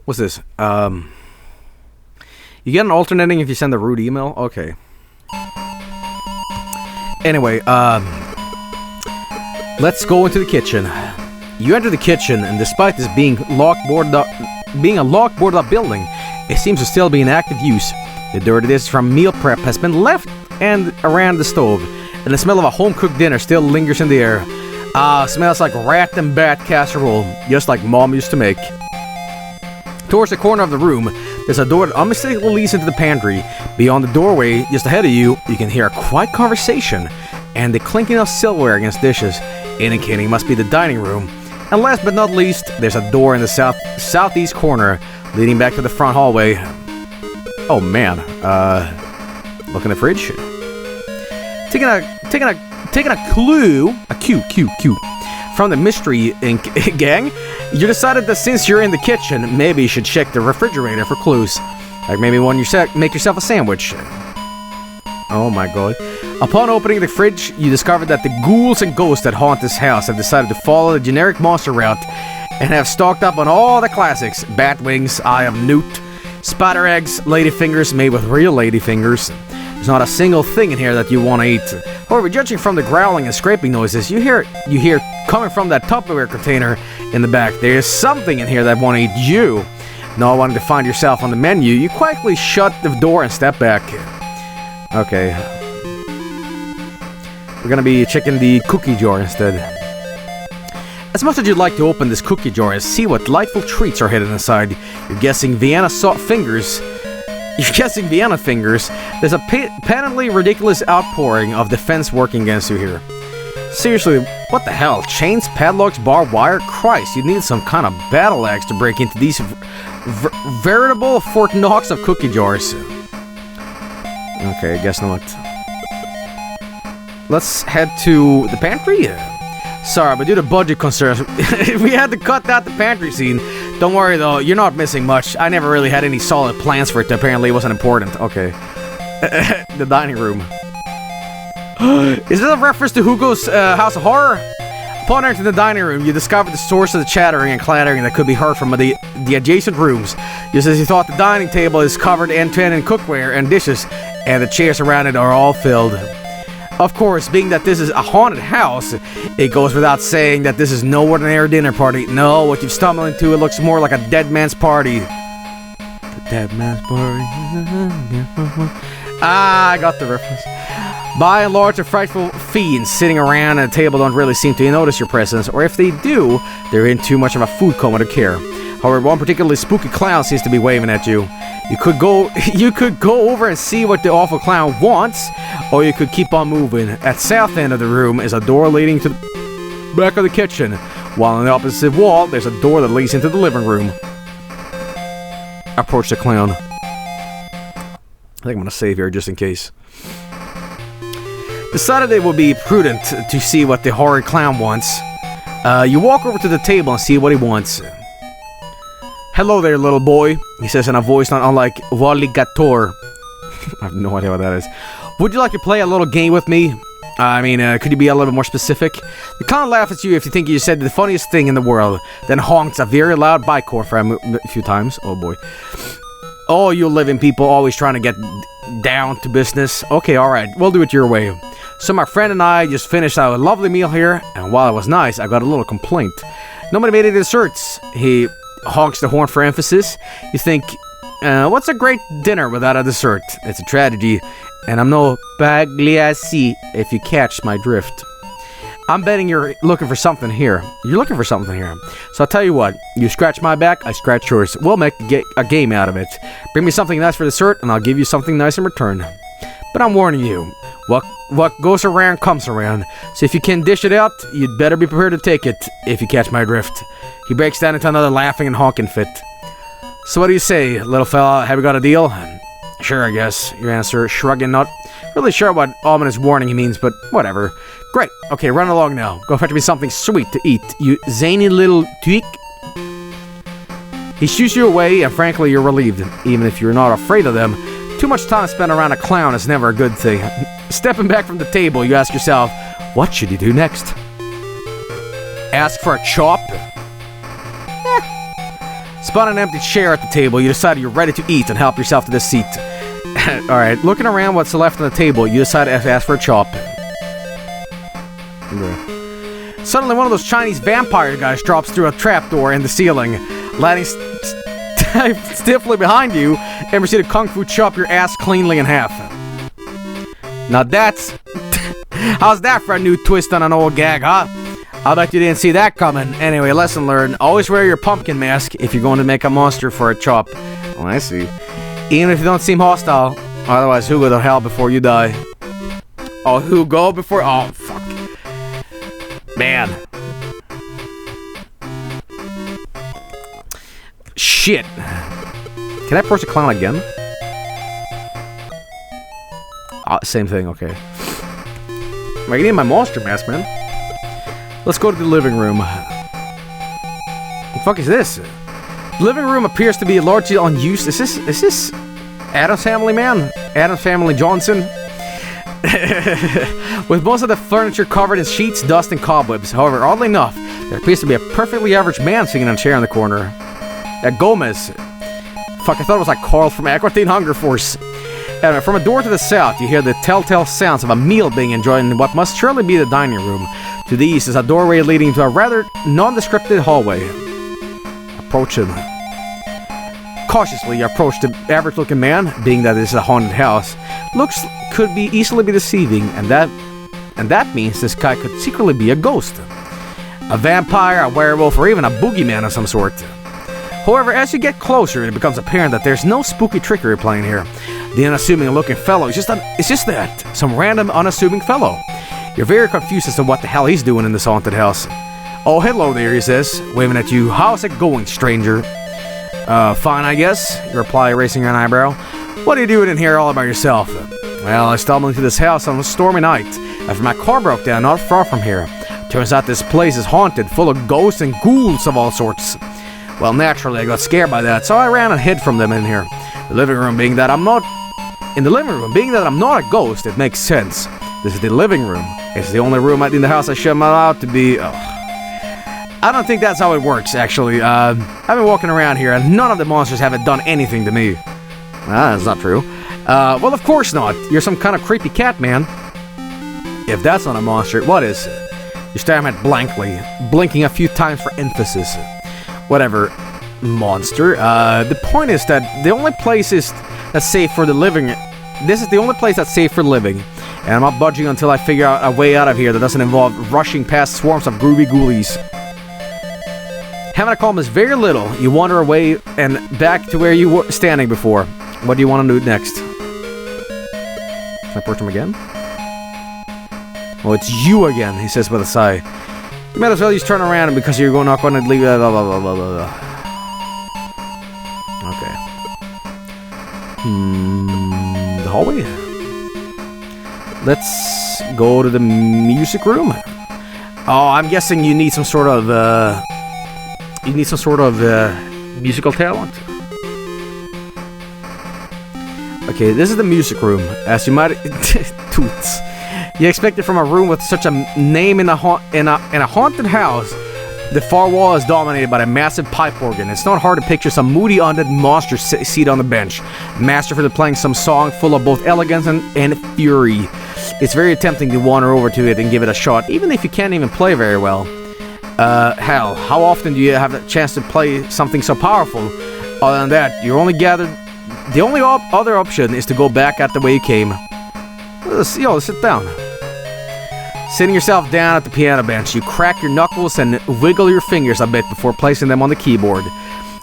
what's this? You get an alternating if you send a rude email? Okay. Anyway, let's go into the kitchen. You enter the kitchen, and despite this being a locked boarded up building, it seems to still be in active use. The dirty dishes from meal prep has been left and around the stove, and the smell of a home-cooked dinner still lingers in the air. Smells like rat and bat casserole, just like Mom used to make. Towards the corner of the room, there's a door that unmistakably leads into the pantry. Beyond the doorway, just ahead of you, you can hear a quiet conversation and the clinking of silverware against dishes, indicating it must be the dining room. And last but not least, there's a door in the southeast corner leading back to the front hallway. Oh man, look in the fridge. Taking a cue from the mystery gang, you decided that since you're in the kitchen, maybe you should check the refrigerator for clues. Like maybe when you make yourself a sandwich. Oh my god. Upon opening the fridge, you discovered that the ghouls and ghosts that haunt this house have decided to follow the generic monster route and have stocked up on all the classics. Bat wings, Eye of Newt, spider eggs, ladyfingers made with real ladyfingers. There's not a single thing in here that you want to eat. However, judging from the growling and scraping noises you hear coming from that Tupperware container in the back, there is something in here that want to eat you. Not wanting to find yourself on the menu, you quietly shut the door and step back. Okay. We're gonna be checking the cookie jar instead. As much as you'd like to open this cookie jar and see what delightful treats are hidden inside, you're guessing Vienna fingers. There's a patently ridiculous outpouring of defense working against you here. Seriously, what the hell? Chains, padlocks, barbed wire? Christ, you'd need some kind of battle axe to break into these veritable Fort Knox of cookie jars. Okay, I guess not. Let's head to the pantry. Sorry, but due to budget concerns, we had to cut out the pantry scene. Don't worry though, you're not missing much. I never really had any solid plans for it. Apparently it wasn't important. Okay. The dining room. Is this a reference to Hugo's House of Horror? Upon entering the dining room, you discovered the source of the chattering and clattering that could be heard from the adjacent rooms. Just as you thought, the dining table is covered end-to-end in cookware and dishes, and the chairs around it are all filled. Of course, being that this is a haunted house, it goes without saying that this is no ordinary dinner party. No, what you've stumbled into, it looks more like a dead man's party. The dead man's party. I got the reference. By and large, the frightful fiends sitting around at a table don't really seem to notice your presence, or if they do, they're in too much of a food coma to care. However, one particularly spooky clown seems to be waving at you. You could go over and see what the awful clown wants, or you could keep on moving. At south end of the room is a door leading to the back of the kitchen, while on the opposite wall, there's a door that leads into the living room. Approach the clown. I think I'm gonna save here just in case. Decided it would be prudent to see what the horrid clown wants. You walk over to the table and see what he wants. Hello there, little boy, he says in a voice not unlike Vargskelethor. I have no idea what that is. Would you like to play a little game with me? I mean, could you be a little bit more specific? The clown laughs at you if you think you said the funniest thing in the world, then honks a very loud bike horn for a few times. Oh boy. Oh, you living people always trying to get down to business. Okay, alright, we'll do it your way. So my friend and I just finished our lovely meal here, and while it was nice, I got a little complaint. Nobody made any desserts. He honks the horn for emphasis. You think, what's a great dinner without a dessert? It's a tragedy, and I'm no Pagliacci, if you catch my drift. I'm betting you're looking for something here. You're looking for something here. So I'll tell you what, you scratch my back, I scratch yours. We'll make a game out of it. Bring me something nice for dessert, and I'll give you something nice in return. But I'm warning you, what goes around comes around. So if you can dish it out, you'd better be prepared to take it, if you catch my drift. He breaks down into another laughing and honking fit. So what do you say, little fella? Have we got a deal? Sure, I guess. Your answer, shrugging, not really sure what ominous warning he means, but whatever. Great. Okay, run along now. Go fetch me something sweet to eat, you zany little tweak. He shoos you away, and frankly, you're relieved. Even if you're not afraid of them, too much time spent around a clown is never a good thing. Stepping back from the table, you ask yourself, what should you do next? Ask for a chop? Spot an empty chair at the table, you decide you're ready to eat and help yourself to the seat. Alright, looking around what's left on the table, you decide to ask for a chop. Suddenly one of those Chinese vampire guys drops through a trapdoor in the ceiling, landing stiffly behind you, and proceed to kung fu chop your ass cleanly in half. Now that's... how's that for a new twist on an old gag, huh? I bet you didn't see that coming. Anyway, lesson learned. Always wear your pumpkin mask if you're going to make a monster for a chop. Oh, I see. Even if you don't seem hostile. Otherwise, who go to hell before you die? Oh, who go before... oh, fuck. Man. Shit. Can I approach the clown again? Same thing, okay. Am I getting my monster mask, man? Let's go to the living room. What the fuck is this? The living room appears to be largely unused. Is this Addams Family, man? Addams Family Johnson? With most of the furniture covered in sheets, dust, and cobwebs. However, oddly enough, there appears to be a perfectly average man sitting in a chair in the corner. Gomez. Fuck, I thought it was like Carl from Aqua Teen Hunger Force. From a door to the south, you hear the telltale sounds of a meal being enjoyed in what must surely be the dining room. To the east is a doorway leading to a rather nondescript hallway. Approach him. Cautiously, you approach the average-looking man, being that this is a haunted house. Looks could be easily be deceiving, and that means this guy could secretly be a ghost. A vampire, a werewolf, or even a boogeyman of some sort. However, as you get closer, it becomes apparent that there's no spooky trickery playing here. The unassuming-looking fellow is just that. Some random, unassuming fellow. You're very confused as to what the hell he's doing in this haunted house. Oh, hello there, he says, waving at you. How's it going, stranger? Fine, I guess, you reply, raising an eyebrow. What are you doing in here all by yourself? Well, I stumbled into this house on a stormy night after my car broke down not far from here. Turns out this place is haunted, full of ghosts and ghouls of all sorts. Well, naturally, I got scared by that, so I ran and hid from them in here. The living room being that I'm not a ghost, it makes sense. This is the living room. It's the only room in the house I should be allowed to be. I don't think that's how it works, actually. I've been walking around here, and none of the monsters haven't done anything to me. That's not true. Well, of course not. You're some kind of creepy cat, man. If that's not a monster, what is? You stare at him blankly, blinking a few times for emphasis. Whatever, monster. The point is that the only place that's safe for the living. This is the only place that's safe for living, and I'm not budging until I figure out a way out of here that doesn't involve rushing past swarms of groovy ghoulies. Having to calm is very little. You wander away and back to where you were standing before. What do you want to do next? Can I approach him again? Oh, it's you again, he says with a sigh. You might as well just turn around because you're not going to leave. Blah, blah, blah, blah, blah. Okay. The hallway. Let's go to the music room. Oh, I'm guessing you need some sort of musical talent. Okay, this is the music room. As you might toots. You expect it from a room with such a name in a haunted house. The far wall is dominated by a massive pipe organ. It's not hard to picture some moody undead monster seated on the bench, masterfully playing some song full of both elegance and fury. It's very tempting to wander over to it and give it a shot, even if you can't even play very well. Hell, how often do you have a chance to play something so powerful? Other than that, the only other option is to go back at the way you came. Let's sit down. Sitting yourself down at the piano bench, you crack your knuckles and wiggle your fingers a bit before placing them on the keyboard.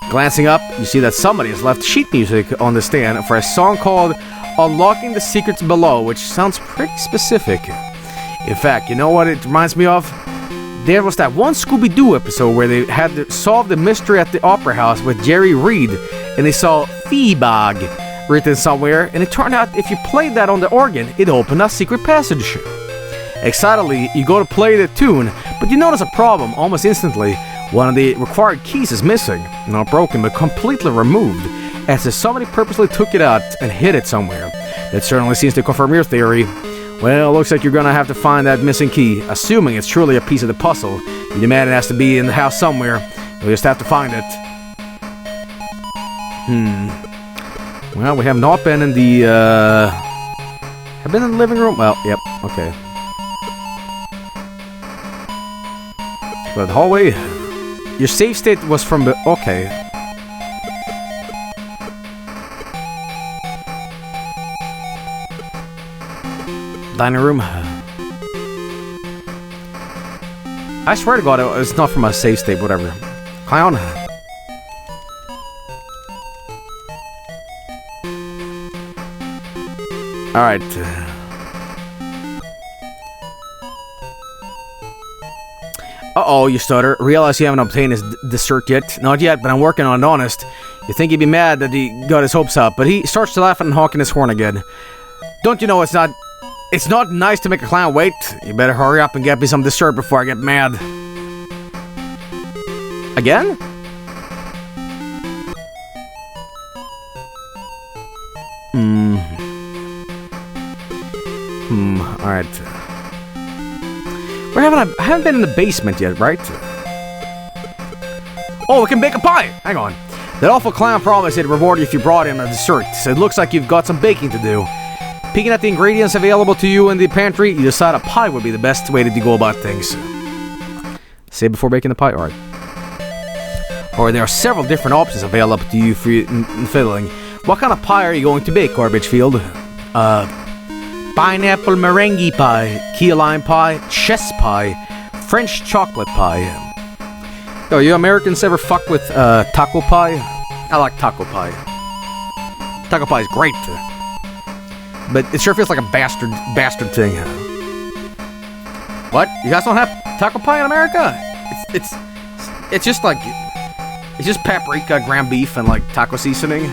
Glancing up, you see that somebody has left sheet music on the stand for a song called unlocking the secrets below, which sounds pretty specific. In fact, you know what it reminds me of? There was that one Scooby-Doo episode where they had to solve the mystery at the Opera House with Jerry Reed, and they saw Feebag written somewhere, and it turned out if you played that on the organ, it opened a secret passage. Excitedly, you go to play the tune, but you notice a problem almost instantly. One of the required keys is missing, not broken, but completely removed, as if somebody purposely took it out and hid it somewhere. That certainly seems to confirm your theory. Well, looks like you're gonna have to find that missing key, assuming it's truly a piece of the puzzle. You demand it has to be in the house somewhere. You'll just have to find it. Well, we have not been in the, have been in the living room? Well, yep, okay. But the hallway, your save state was from the, okay. Dining room. I swear to God, it's not from a save state, whatever. Clown. Alright. Uh-oh, you stutter. Realize you haven't obtained his dessert yet. Not yet, but I'm working on it, honest. You think he'd be mad that he got his hopes up, but he starts to laugh and honking his horn again. Don't you know it's not nice to make a clown wait? You better hurry up and get me some dessert before I get mad. Again? Alright. I haven't been in the basement yet, right? Oh, we can bake a pie! Hang on. That awful clown promised he'd reward you if you brought him a dessert, so it looks like you've got some baking to do. Peeking at the ingredients available to you in the pantry, you decide a pie would be the best way to go about things. Say before baking the pie? Alright. Or there are several different options available to you for fiddling. What kind of pie are you going to bake, Garbagefield? Pineapple meringue pie, key lime pie, chess pie, French chocolate pie. Yo, you Americans ever fuck with taco pie? I like taco pie. Taco pie is great. But it sure feels like a bastard thing. What? You guys don't have taco pie in America? It's just like, it's just paprika, ground beef, and like taco seasoning.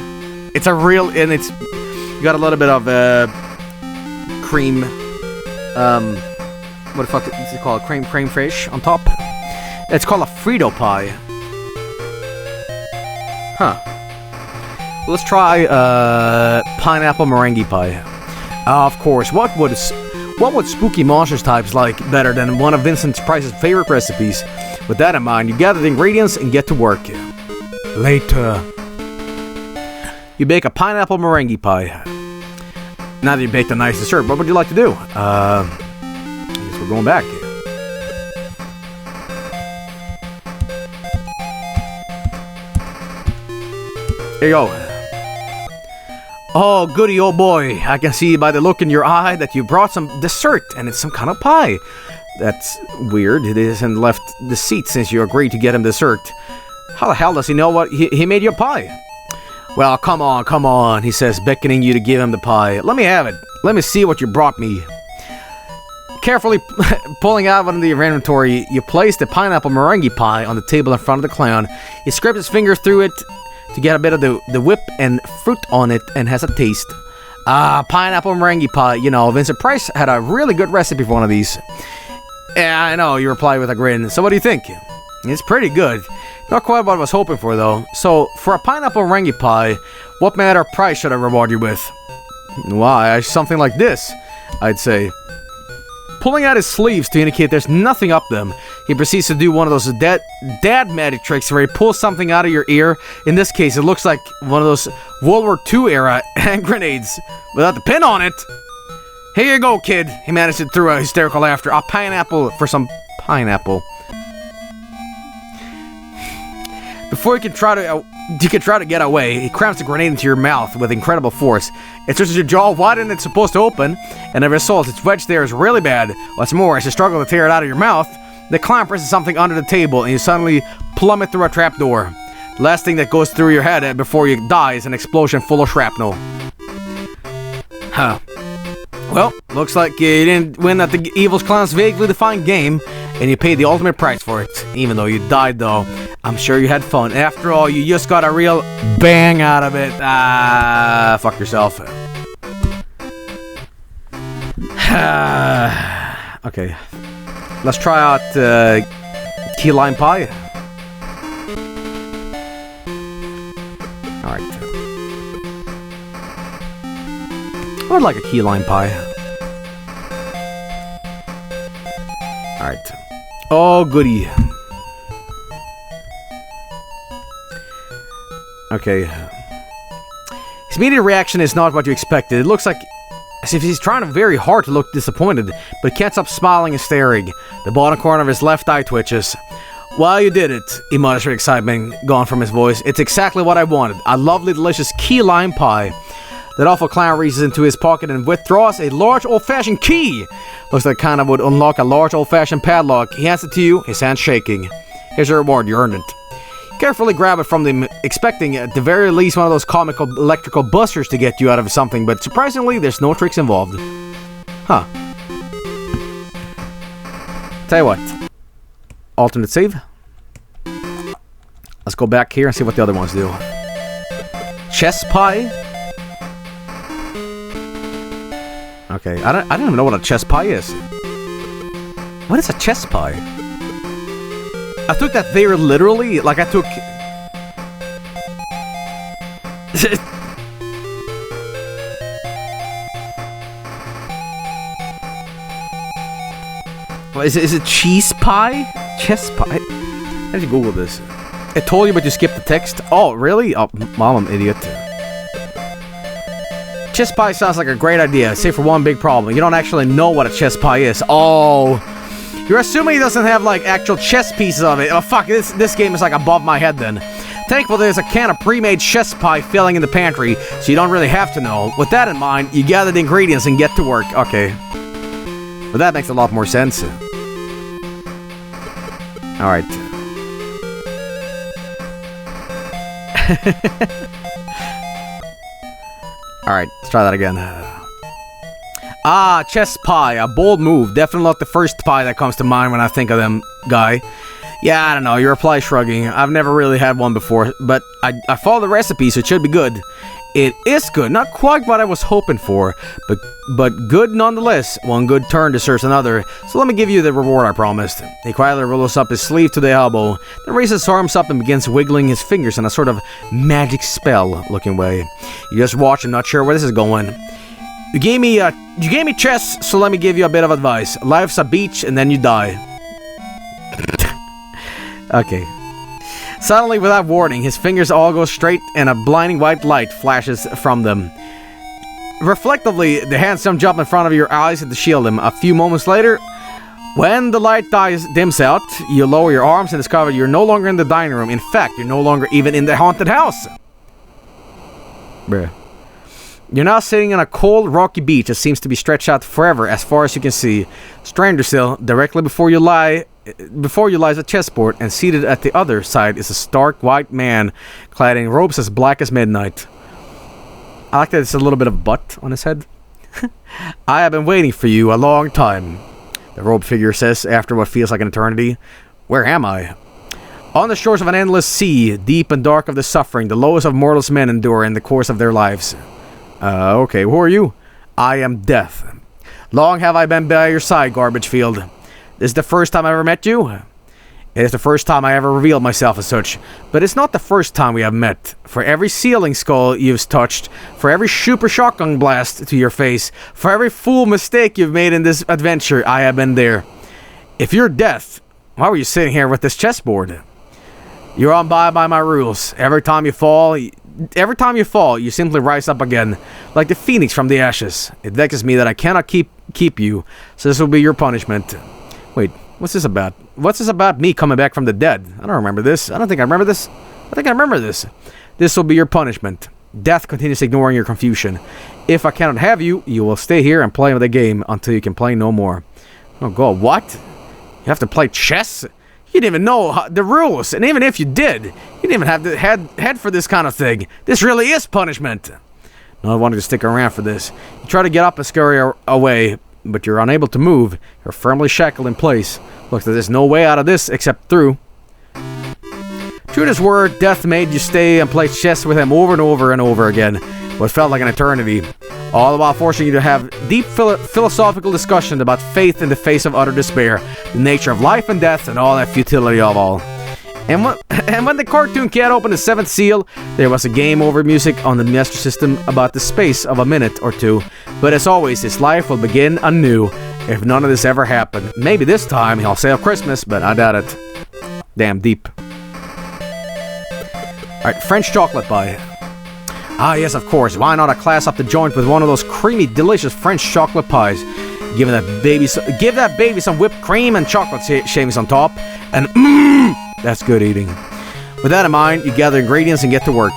It's a real, and it's, you got a little bit of cream, what the fuck is it called? Creme fraiche on top. It's called a Frito pie. Huh. Let's try pineapple meringue pie. Of course, what would spooky monsters types like better than one of Vincent Price's favorite recipes? With that in mind, you gather the ingredients and get to work. Later. You bake a pineapple meringue pie. Now that you baked a nice dessert, what would you like to do? I guess we're going back. Here you go. Oh, goody, oh boy. I can see by the look in your eye that you brought some dessert, and it's some kind of pie. That's weird. It hasn't left the seat since you agreed to get him dessert. How the hell does he know what he made you a pie? Well, come on, he says, beckoning you to give him the pie. Let me have it. Let me see what you brought me. Carefully pulling out one of the inventory, you place the pineapple meringue pie on the table in front of the clown. He scrapes his fingers through it to get a bit of the whip and fruit on it and has a taste. Pineapple meringue pie. You know, Vincent Price had a really good recipe for one of these. Yeah, I know, you reply with a grin. So what do you think? It's pretty good. Not quite what I was hoping for, though. So, for a pineapple meringue pie, what matter of price should I reward you with? Why, something like this, I'd say. Pulling out his sleeves to indicate there's nothing up them, he proceeds to do one of those dad magic tricks where he pulls something out of your ear. In this case, it looks like one of those World War II era hand grenades without the pin on it. Here you go, kid. He managed it through a hysterical laughter. A pineapple for some pineapple. Before you can try to get away, he crams the grenade into your mouth with incredible force. It stretches your jaw wider than it's supposed to open, and the result, its wedge there is really bad. What's more, as you struggle to tear it out of your mouth, the clown presses something under the table, and you suddenly plummet through a trapdoor. The last thing that goes through your head before you die is an explosion full of shrapnel. Huh. Well, looks like you didn't win at the Evil's Clan's vaguely defined game, and you paid the ultimate price for it. Even though you died, though, I'm sure you had fun. After all, you just got a real bang out of it. Fuck yourself. Okay. Let's try out key lime pie. Alright. I would like a key lime pie. Alright. Oh, goody. Okay. His immediate reaction is not what you expected. It looks like as if he's trying very hard to look disappointed, but he can't stop smiling and staring. The bottom corner of his left eye twitches. Well, you did it, he mutters with excitement gone from his voice. It's exactly what I wanted. A lovely, delicious key lime pie. That awful clown reaches into his pocket and withdraws a large old-fashioned key. Looks like kind of would unlock a large old-fashioned padlock. He hands it to you, his hand shaking. Here's your reward, you earned it. Carefully grab it from them, expecting at the very least one of those comical electrical busters to get you out of something, but surprisingly, there's no tricks involved. Huh. Tell you what. Alternate save. Let's go back here and see what the other ones do. Chess pie. Okay, I don't even know what a chess pie is. What is a chess pie? I took that very literally, like I took... Is it cheese pie? Chess pie? How did you Google this? It told you, but you skipped the text? Oh, really? Oh, mom, I'm an idiot. Chess pie sounds like a great idea, save for one big problem. You don't actually know what a chess pie is. Oh... You're assuming he doesn't have, like, actual chess pieces of it. Oh, fuck, this game is, like, above my head, then. Thankfully, there's a can of pre-made chess pie filling in the pantry, so you don't really have to know. With that in mind, you gather the ingredients and get to work. Okay. Well, that makes a lot more sense. Alright. Alright, let's try that again. Ah, chess pie, a bold move. Definitely not the first pie that comes to mind when I think of them, guy. Yeah, I don't know, you reply shrugging. I've never really had one before, but I followed the recipe, so it should be good. It is good, not quite what I was hoping for, but good nonetheless. One good turn deserves another, so let me give you the reward I promised. He quietly rolls up his sleeve to the elbow, then raises his arms up and begins wiggling his fingers in a sort of magic spell-looking way. You just watch, I'm not sure where this is going. You gave me chess, so let me give you a bit of advice. Life's a beach, and then you die. Okay. Suddenly, without warning, his fingers all go straight, and a blinding white light flashes from them. Reflectively, the handsome jump in front of your eyes to shield him. A few moments later, when the light dims out, you lower your arms and discover you're no longer in the dining room. In fact, you're no longer even in the haunted house. Bruh. You're now sitting on a cold, rocky beach that seems to be stretched out forever as far as you can see. Stranger still, directly before you lies a chessboard, and seated at the other side is a stark white man clad in robes as black as midnight. I like that it's a little bit of butt on his head. I have been waiting for you a long time, the robed figure says after what feels like an eternity. Where am I? On the shores of an endless sea, deep and dark of the suffering the lowest of mortals men endure in the course of their lives. Okay, who are you? I am Death. Long have I been by your side, Garbagefield. This is the first time I ever met you? It is the first time I ever revealed myself as such. But it's not the first time we have met. For every ceiling skull you've touched, for every super shotgun blast to your face, for every fool mistake you've made in this adventure, I have been there. If you're Death, why were you sitting here with this chessboard? You're on by my rules. Every time you fall, you simply rise up again, like the phoenix from the ashes. It vexes me that I cannot keep you, so this will be your punishment. Wait, what's this about? What's this about me coming back from the dead? I don't remember this. I don't think I remember this. I think I remember this. This will be your punishment. Death continues ignoring your confusion. If I cannot have you, you will stay here and play the game until you can play no more. Oh god, what? You have to play chess? You didn't even know the rules, and even if you did, you didn't even have the head for this kind of thing. This really is punishment. not wanting to stick around for this. You try to get up and scurry away, but you're unable to move. You're firmly shackled in place. Looks like there's no way out of this except through. True to his word, Death made you stay and play chess with him over and over and over again. What felt like an eternity. All the while forcing you to have deep philosophical discussion about faith in the face of utter despair, the nature of life and death, and all that futility of all. And when the cartoon cat opened the 7th seal, there was a game over music on the Master System about the space of a minute or two. But as always, his life will begin anew if none of this ever happened. Maybe this time he'll save Christmas, but I doubt it. Damn deep. Alright, French chocolate pie. Ah, yes, of course. Why not class up the joint with one of those creamy, delicious French chocolate pies? Give that baby some whipped cream and chocolate shavings on top, and that's good eating. With that in mind, you gather ingredients and get to work.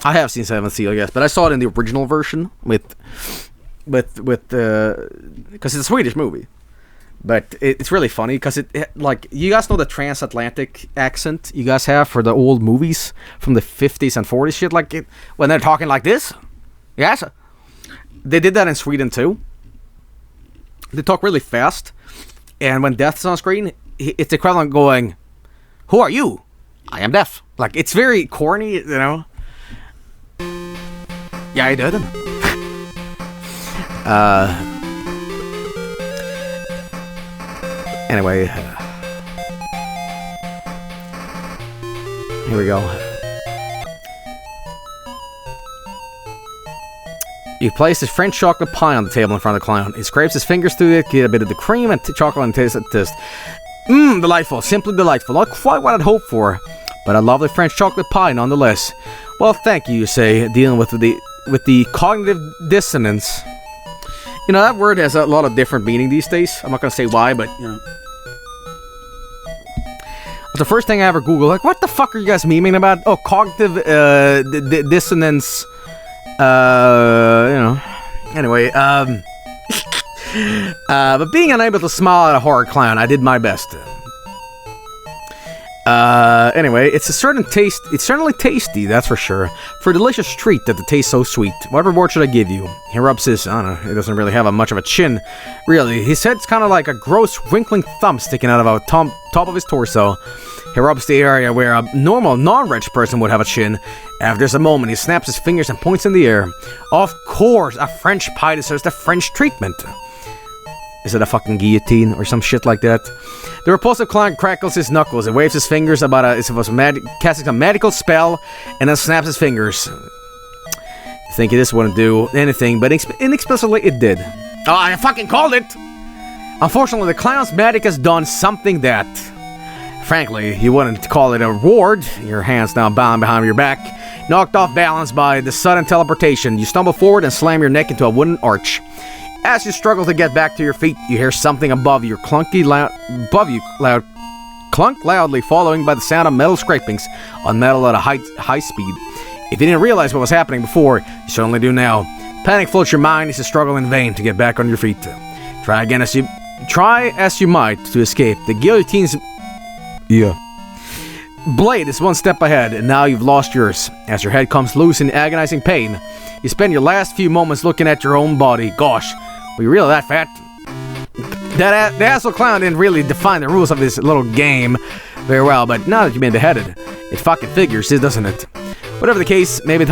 I have seen 7th Seal, yes, but I saw it in the original version because it's a Swedish movie. But it's really funny because like, you guys know the transatlantic accent you guys have for the old movies from the 50s and 40s shit, like when they're talking like this? Yes. They did that in Sweden too. They talk really fast, and when Death's on screen, it's equivalent going, "Who are you? I am Death." Like, it's very corny, you know. Yeah, I did. Anyway, here we go. You place his French chocolate pie on the table in front of the clown. He scrapes his fingers through it, get a bit of the cream and chocolate and taste it. Delightful, simply delightful. Not quite what I'd hoped for, but a lovely French chocolate pie nonetheless. Well, thank you say, dealing with the cognitive dissonance. You know, that word has a lot of different meaning these days. I'm not going to say why, but, you know. It's the first thing I ever Googled. Like, what the fuck are you guys memeing about? Oh, cognitive dissonance. You know. Anyway, but being unable to smile at a horror clown, I did my best. Anyway, it's certainly tasty, that's for sure. For a delicious treat that the taste so sweet. What reward should I give you? He rubs his, I don't know, he doesn't really have much of a chin. Really, his head's kind of like a gross, wrinkling thumb sticking out of a top of his torso. He rubs the area where a normal, non-rich person would have a chin. After just a moment, he snaps his fingers and points in the air. Of course, a French pie deserves the French treatment. Is it a fucking guillotine or some shit like that? The repulsive clown crackles his knuckles and waves his fingers about as if it was casting a magical spell, and then snaps his fingers. You think this wouldn't do anything, but inexplicably it did. Oh, I fucking called it! Unfortunately, the clown's magic has done something that, frankly, you wouldn't call it a reward. Your hands now bound behind your back, knocked off balance by the sudden teleportation. You stumble forward and slam your neck into a wooden arch. As you struggle to get back to your feet, you hear something above you clunk loudly, following by the sound of metal scrapings on metal at a high speed. If you didn't realize what was happening before, you certainly do now. Panic floats your mind as you struggle in vain to get back on your feet. Try as you might to escape. The guillotine's blade is one step ahead, and now you've lost yours. As your head comes loose in agonizing pain, you spend your last few moments looking at your own body. Gosh, were you really that fat? The asshole clown didn't really define the rules of this little game very well, but now that you've been beheaded, it fucking figures, doesn't it? Whatever the case, next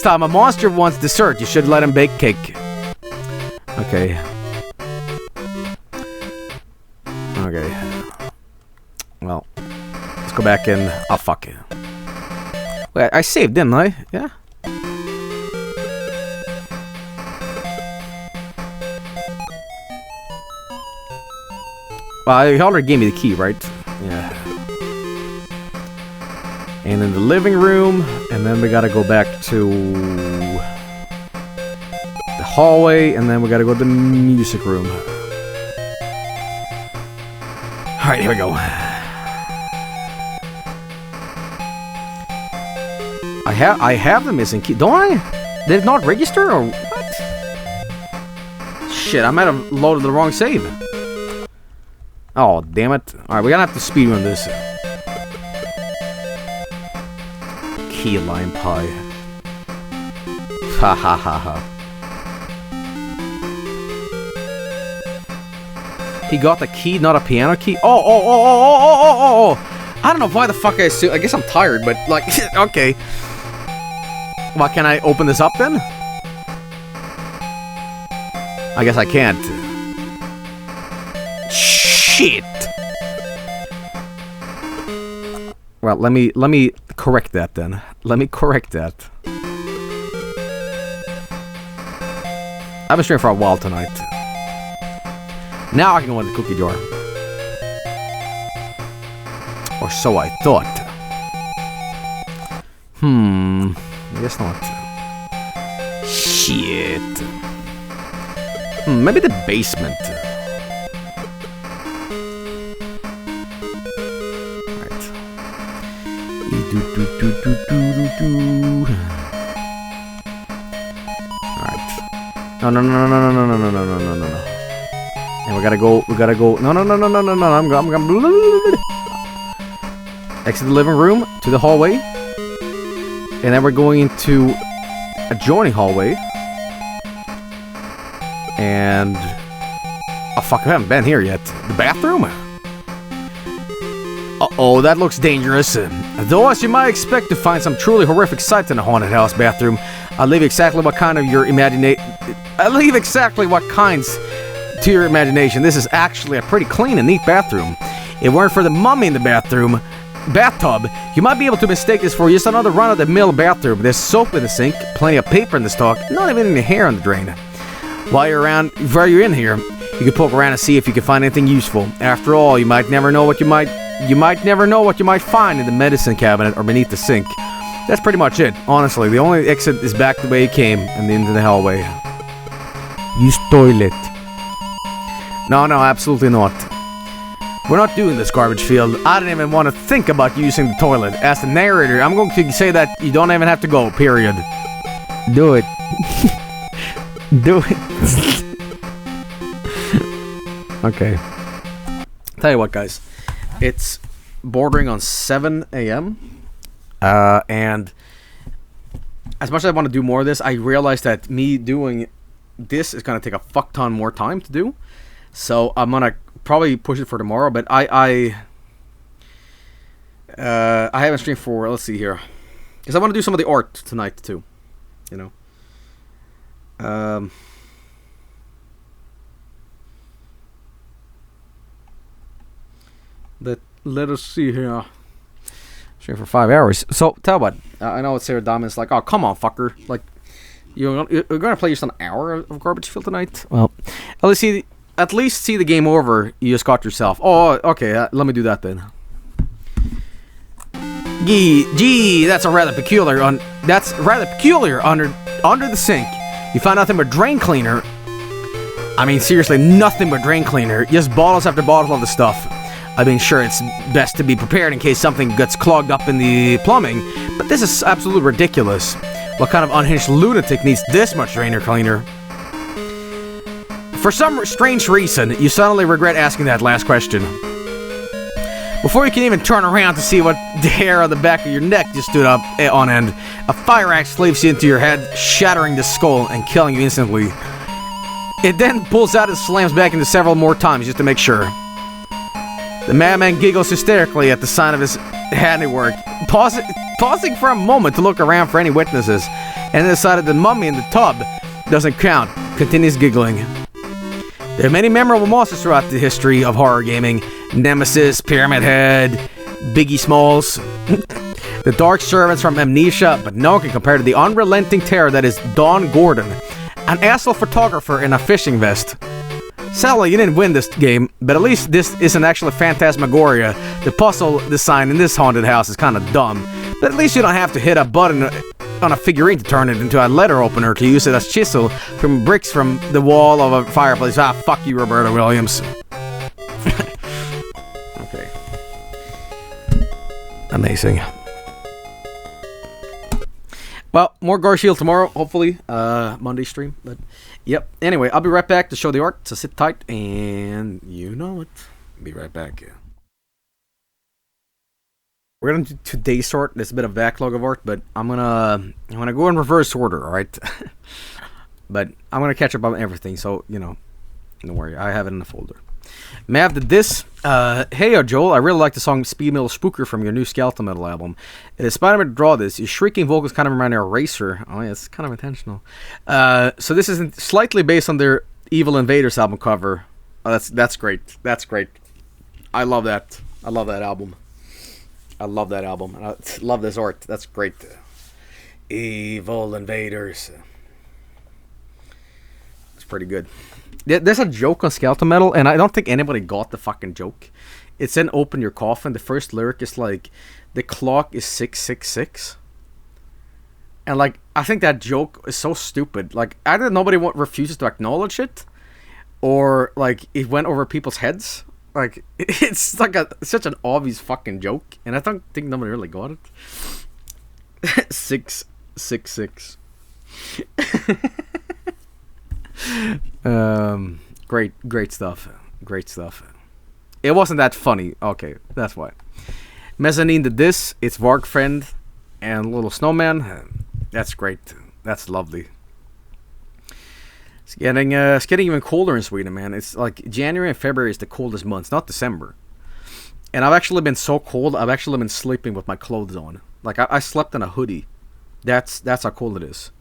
time a monster wants dessert, you should let him bake cake. Okay. Well, let's go back and... Oh, fuck it. Wait, I saved, didn't I? Yeah? Well, he already gave me the key, right? Yeah. And in the living room, and then we gotta go back to the hallway, and then we gotta go to the music room. Alright, here we go. I have the missing key, don't I? Did it not register, or what? Shit, I might have loaded the wrong save. Oh, damn it. Alright, we're gonna have to speedrun this. key lime pie. Ha ha ha ha. He got the key, not a piano key? Oh. I don't know why the fuck I assume. I guess I'm tired, but like, okay. Well, can I open this up then? I guess I can't. Shit. Well, let me correct that then. Let me correct that. I've been streaming for a while tonight. Now I can go in the cookie jar. Or so I thought. I guess not. Shit. Maybe the basement. Right. Alright. No. And we gotta go. No. I'm gonna exit the living room to the hallway. And then we're going into adjoining hallway. And oh fuck, I haven't been here yet. The bathroom? Uh-oh, that looks dangerous. Though as you might expect to find some truly horrific sights in a haunted house bathroom, I'll leave exactly what kind of your imagination. I'll leave exactly what kinds to your imagination. This is actually a pretty clean and neat bathroom. If it weren't for the mummy in the bathtub, you might be able to mistake this for just another run-of-the-mill bathroom. There's soap in the sink, plenty of paper in the stock, not even any hair on the drain. While you're in here, you can poke around and see if you can find anything useful. After all, you might never know what you might find in the medicine cabinet or beneath the sink. That's pretty much it. Honestly, the only exit is back the way you came and into the hallway. Use toilet. No, absolutely not. We're not doing this, Garbagefield. I didn't even want to think about using the toilet. As the narrator, I'm going to say that you don't even have to go, period. Do it. Do it. Okay. Tell you what, guys. It's bordering on 7 a.m. And as much as I want to do more of this, I realized that me doing this is going to take a fuck ton more time to do. So I'm going to probably push it for tomorrow, but I haven't streamed for, let's see here, because I want to do some of the art tonight too, you know. Let us see here. Stream for 5 hours. So tell what, I know it's Sarah Diamond's like, oh come on fucker, like you're gonna play just an hour of Garbagefield tonight. Well, at least see the game over you just got yourself. Oh, okay, let me do that then. Gee, that's rather peculiar under the sink. You found nothing but drain cleaner. I mean, seriously, nothing but drain cleaner. Just bottles after bottles of the stuff. I mean, sure, it's best to be prepared in case something gets clogged up in the plumbing, but this is absolutely ridiculous. What kind of unhinged lunatic needs this much drainer cleaner? For some strange reason, you suddenly regret asking that last question. Before you can even turn around to see what the hair on the back of your neck just stood up on end, a fire axe leaps into your head, shattering the skull and killing you instantly. It then pulls out and slams back into several more times just to make sure. The madman giggles hysterically at the sign of his handiwork, pausing for a moment to look around for any witnesses, and decided the mummy in the tub doesn't count, continues giggling. There are many memorable monsters throughout the history of horror gaming. Nemesis, Pyramid Head, Biggie Smalls, the dark servants from Amnesia, but no one can compare to the unrelenting terror that is Don Gordon, an asshole photographer in a fishing vest. Sadly, you didn't win this game, but at least this isn't actually Phantasmagoria. The puzzle design in this haunted house is kind of dumb, but at least you don't have to hit a button on a figurine to turn it into a letter opener to use it as chisel from bricks from the wall of a fireplace. Ah, fuck you, Roberta Williams. Okay. Amazing. Well, more Garbagefield tomorrow, hopefully. Monday stream, but yep. Anyway, I'll be right back to show the art, so sit tight, and you know it. Be right back. We're gonna do today's sort. There's a bit of backlog of art, but I'm gonna go in reverse order, all right? But I'm gonna catch up on everything, so you know, don't worry. I have it in the folder. Mav did this. Hey, Joel, I really like the song Speed Metal Spooker from your new Skeleton Metal album. It inspired me to draw this. Your shrieking vocals kind of remind me of Racer. Oh, yeah, it's kind of intentional. So this is slightly based on their Evil Invaders album cover. Oh, that's great. That's great. I love that. I love that album. I love that album. I love this art. That's great. Evil Invaders. It's pretty good. There's a joke on Skeleton Metal, and I don't think anybody got the fucking joke. It's in Open Your Coffin. The first lyric is like, the clock is 666. And like, I think that joke is so stupid. Like, either nobody refuses to acknowledge it, or like, it went over people's heads. Like, it's like such an obvious fucking joke, and I don't think nobody really got it. 666. Great stuff. Great stuff. It wasn't that funny. Okay, that's why. Mezzanine did this. It's Vargfriend and Little Snowman. That's great. That's lovely. It's getting even colder in Sweden, man. It's like January and February is the coldest months, not December. And I've actually been so cold, I've actually been sleeping with my clothes on. Like, I slept in a hoodie. That's how cold it is.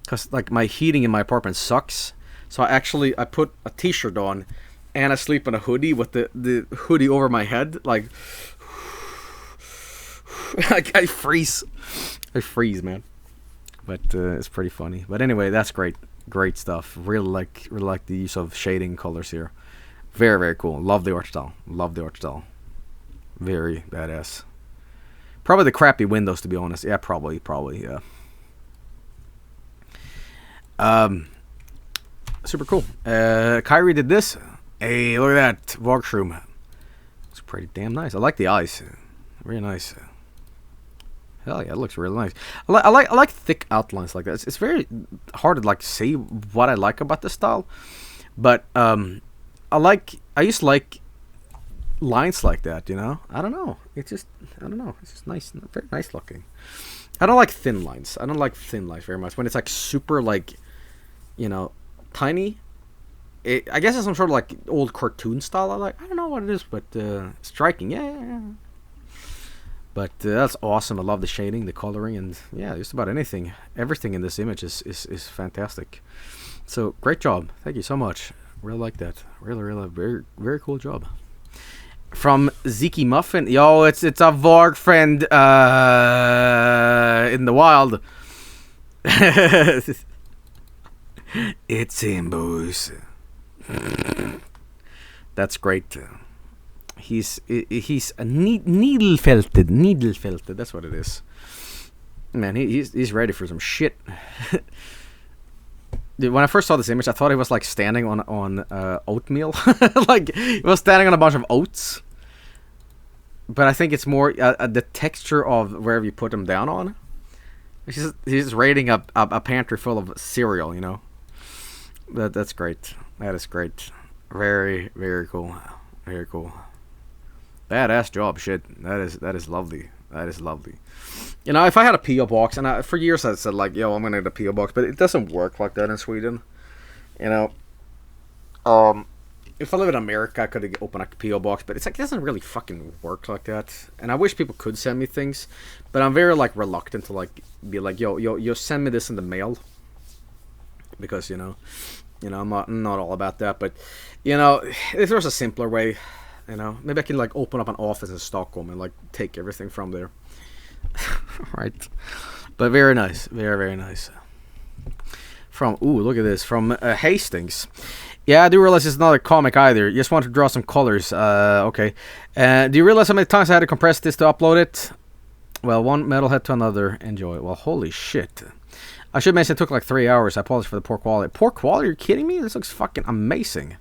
Because, like, my heating in my apartment sucks. So I put a t-shirt on, and I sleep in a hoodie with the hoodie over my head. Like, I freeze. I freeze, man. But it's pretty funny. But anyway, that's great. Great stuff. Really like the use of shading colors here. Very, very cool. Love the art style. Love the art style. Very badass. Probably the crappy windows, to be honest. Yeah, probably, yeah. Super cool. Kyrie did this. Hey, look at that Vargshroom. It's pretty damn nice. I like the eyes. Very nice. Hell yeah, it looks really nice. I like thick outlines like that. It's very hard to like say what I like about this style, but I used to like lines like that. You know, I don't know. It's just nice, very nice looking. I don't like thin lines. I don't like thin lines very much. When it's like super like, you know, tiny. I guess it's some sort of like old cartoon style. I don't know what it is, but striking. Yeah. But that's awesome. I love the shading, the coloring, and yeah, just about anything. Everything in this image is fantastic. So great job. Thank you so much. Really like that. Really very, very cool job. From Ziki Muffin. Yo, it's a Varg friend in the wild. It's him, boys. That's great. He's a needlefelted. That's what it is. Man, he's ready for some shit. Dude, when I first saw this image, I thought he was like standing on oatmeal, like he was standing on a bunch of oats. But I think it's more the texture of wherever you put him down on. He's raiding a pantry full of cereal, you know. That's great. That is great. Very, very cool. Very cool. Badass job, shit. That is lovely. That is lovely. You know, if I had a P.O. box, and for years I said like, yo, I'm gonna get a P.O. box, but it doesn't work like that in Sweden. You know, if I live in America, I could open a P.O. box, but it's like it doesn't really fucking work like that. And I wish people could send me things, but I'm very like reluctant to like be like, yo, send me this in the mail, because you know, I'm not all about that. But you know, if there's a simpler way. You know, maybe I can like open up an office in Stockholm and like take everything from there. Right. But very nice. Very, very nice. From, look at this. From Hastings. Yeah, I do realize it's not a comic either. Just want to draw some colors. Okay. Do you realize how many times I had to compress this to upload it? Well, one metalhead to another. Enjoy. Well, holy shit. I should mention it took like 3 hours. I apologize for the poor quality. Poor quality? Are you kidding me? This looks fucking amazing.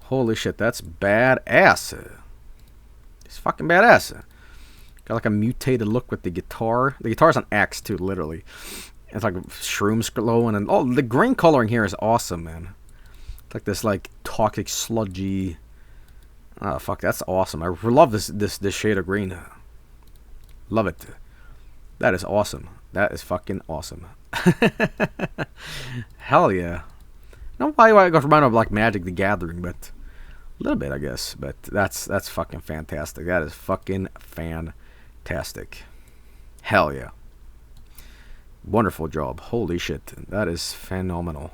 Holy shit, that's badass. It's fucking badass. Got like a mutated look with the guitar. The guitar's an axe too, literally. It's like shrooms glowing, and the green coloring here is awesome, man. It's like this like toxic sludgy. Oh fuck, that's awesome. I love this shade of green. Love it. That is awesome. That is fucking awesome. Hell yeah. No, why I got reminded of like Magic the Gathering, but a little bit, I guess. But that's fucking fantastic. That is fucking fantastic. Hell yeah. Wonderful job. Holy shit. That is phenomenal.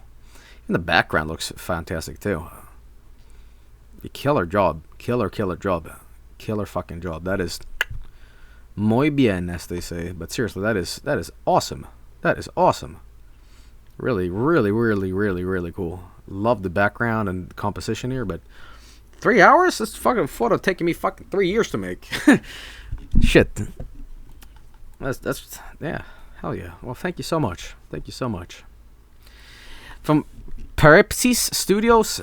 And the background looks fantastic too. Killer job. Killer job. Killer fucking job. That is muy bien, as they say. But seriously, that is awesome. That is awesome. Really, really, really, really, really cool. Love the background and composition here, but 3 hours? This fucking photo taking me fucking 3 years to make. Shit. That's yeah. Hell yeah. Well, thank you so much. Thank you so much. From Peripsis Studios,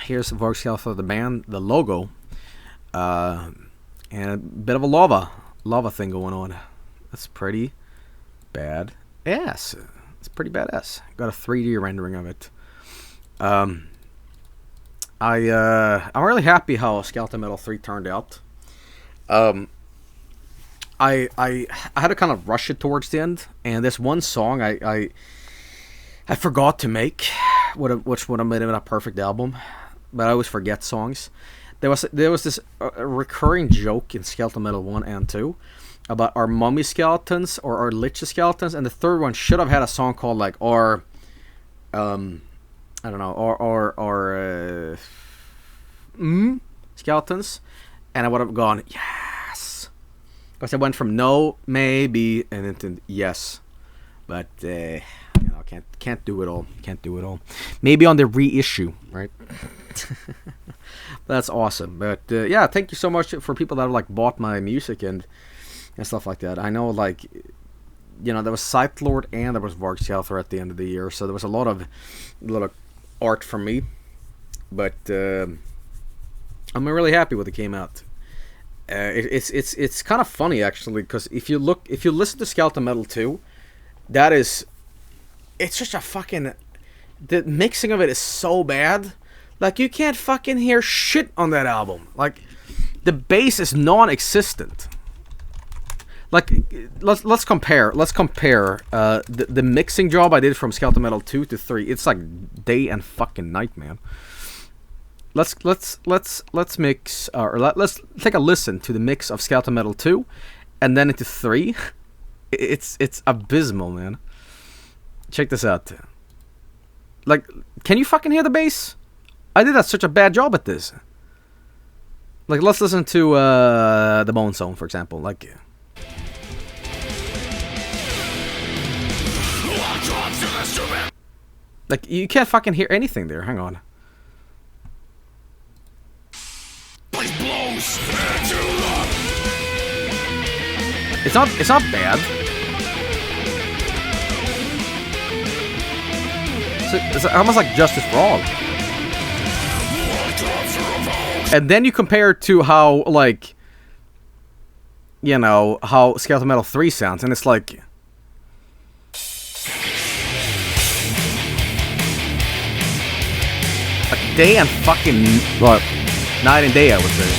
here's Vargskelethor, the band, the logo, and a bit of a lava thing going on. That's pretty bad ass. It's pretty badass. Got a 3D rendering of it. I'm really happy how Skeleton Metal 3 turned out. I had to kind of rush it towards the end, and this one song I forgot to make, which would have made it a perfect album, but I always forget songs. There was this recurring joke in Skeleton Metal 1 and 2 about our mummy skeletons or our lich skeletons, and the third one should have had a song called like our I don't know, or skeletons, and I would have gone yes, because I went from no, maybe, and into yes, but can't do it all. Can't do it all. Maybe on the reissue, right? That's awesome. But yeah, thank you so much for people that have like bought my music and stuff like that. I know, like, you know, there was Scythe Lord and there was Vargskelethor at the end of the year, so there was a lot of art from me. But I'm really happy when it came out. It's kind of funny actually, because if you listen to Skeleton Metal 2, it's just a fucking, the mixing of it is so bad. Like, you can't fucking hear shit on that album. Like, the bass is non-existent. Like, let's compare the mixing job I did from Skeleton Metal 2 to 3. It's like day and fucking night, man. Let's mix, or let's take a listen to the mix of Skeleton Metal 2 and then into 3. It's abysmal, man. Check this out. Like, can you fucking hear the bass? I did such a bad job at this. Like, let's listen to the Bone Zone, for example. Like, you can't fucking hear anything there. Hang on. It's not bad. It's almost like Justice for All. And then you compare it to how, like, you know, how Skeleton Metal 3 sounds, and it's like day and fucking, well, night and day, I would say.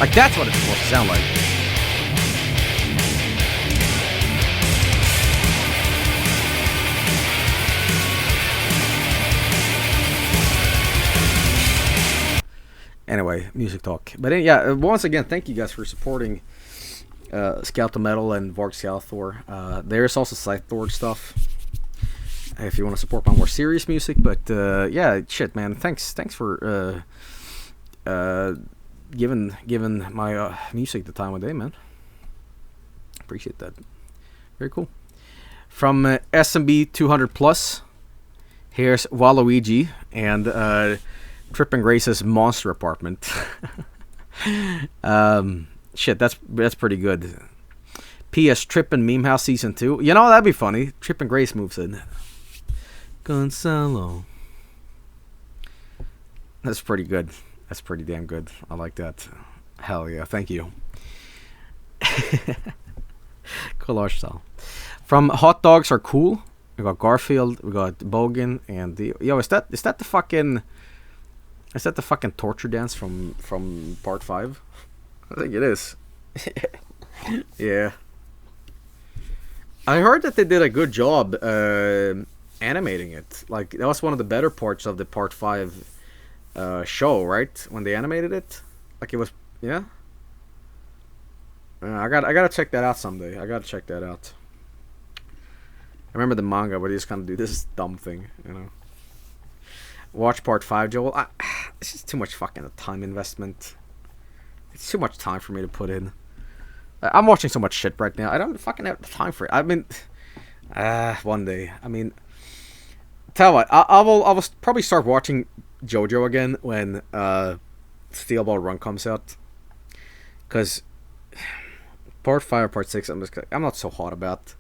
Like, that's what it's supposed to sound like. Anyway, music talk. But yeah, once again, thank you guys for supporting Skeleton Metal and Vargskelethor. There's also Scythe Lord stuff if you want to support my more serious music. But yeah, shit, man. Thanks for giving my music the time of day, man. Appreciate that. Very cool. From SMB 200 Plus, here's Waluigi and Trippin' Grace's Monster Apartment. Shit, that's pretty good. P.S. Trippin' Meme House Season 2. You know, that'd be funny. Trippin' Grace moves in. Gonzalo. That's pretty good. That's pretty damn good. I like that. Hell yeah, thank you. Collage style. From Hot Dogs Are Cool, we got Garfield, we got Bogan, and yo, is that the fucking... Is that the fucking torture dance from part 5? I think it is. Yeah. I heard that they did a good job animating it. Like, that was one of the better parts of the Part 5 show, right? When they animated it. Like, it was... Yeah? I gotta check that out someday. I gotta check that out. I remember the manga where they just kind of do this dumb thing, you know. Watch Part 5, Joel. It's just too much fucking time investment. It's too much time for me to put in. I'm watching so much shit right now. I don't fucking have time for it. I mean, one day. I mean, tell you what, I will probably start watching JoJo again when Steel Ball Run comes out. Because Part 5 or Part 6, I'm not so hot about.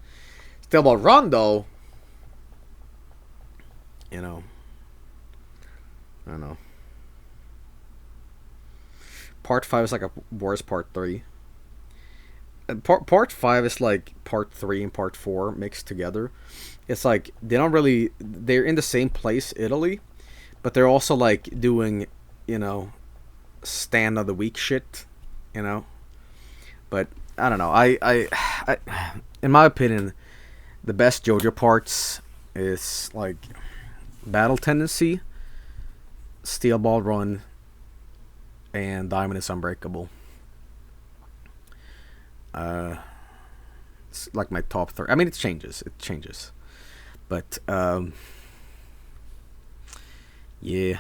Steel Ball Run, though, you know, I don't know. Part 5 is like a worse Part 3. Part 5 is like Part 3 and Part 4 mixed together. It's like they're in the same place, Italy, but they're also like doing, you know, stand of the week shit, you know. But I don't know. I in my opinion, the best JoJo parts is like Battle Tendency, Steel Ball Run, and Diamond is Unbreakable. It's like my top 3. I mean, it changes. But yeah.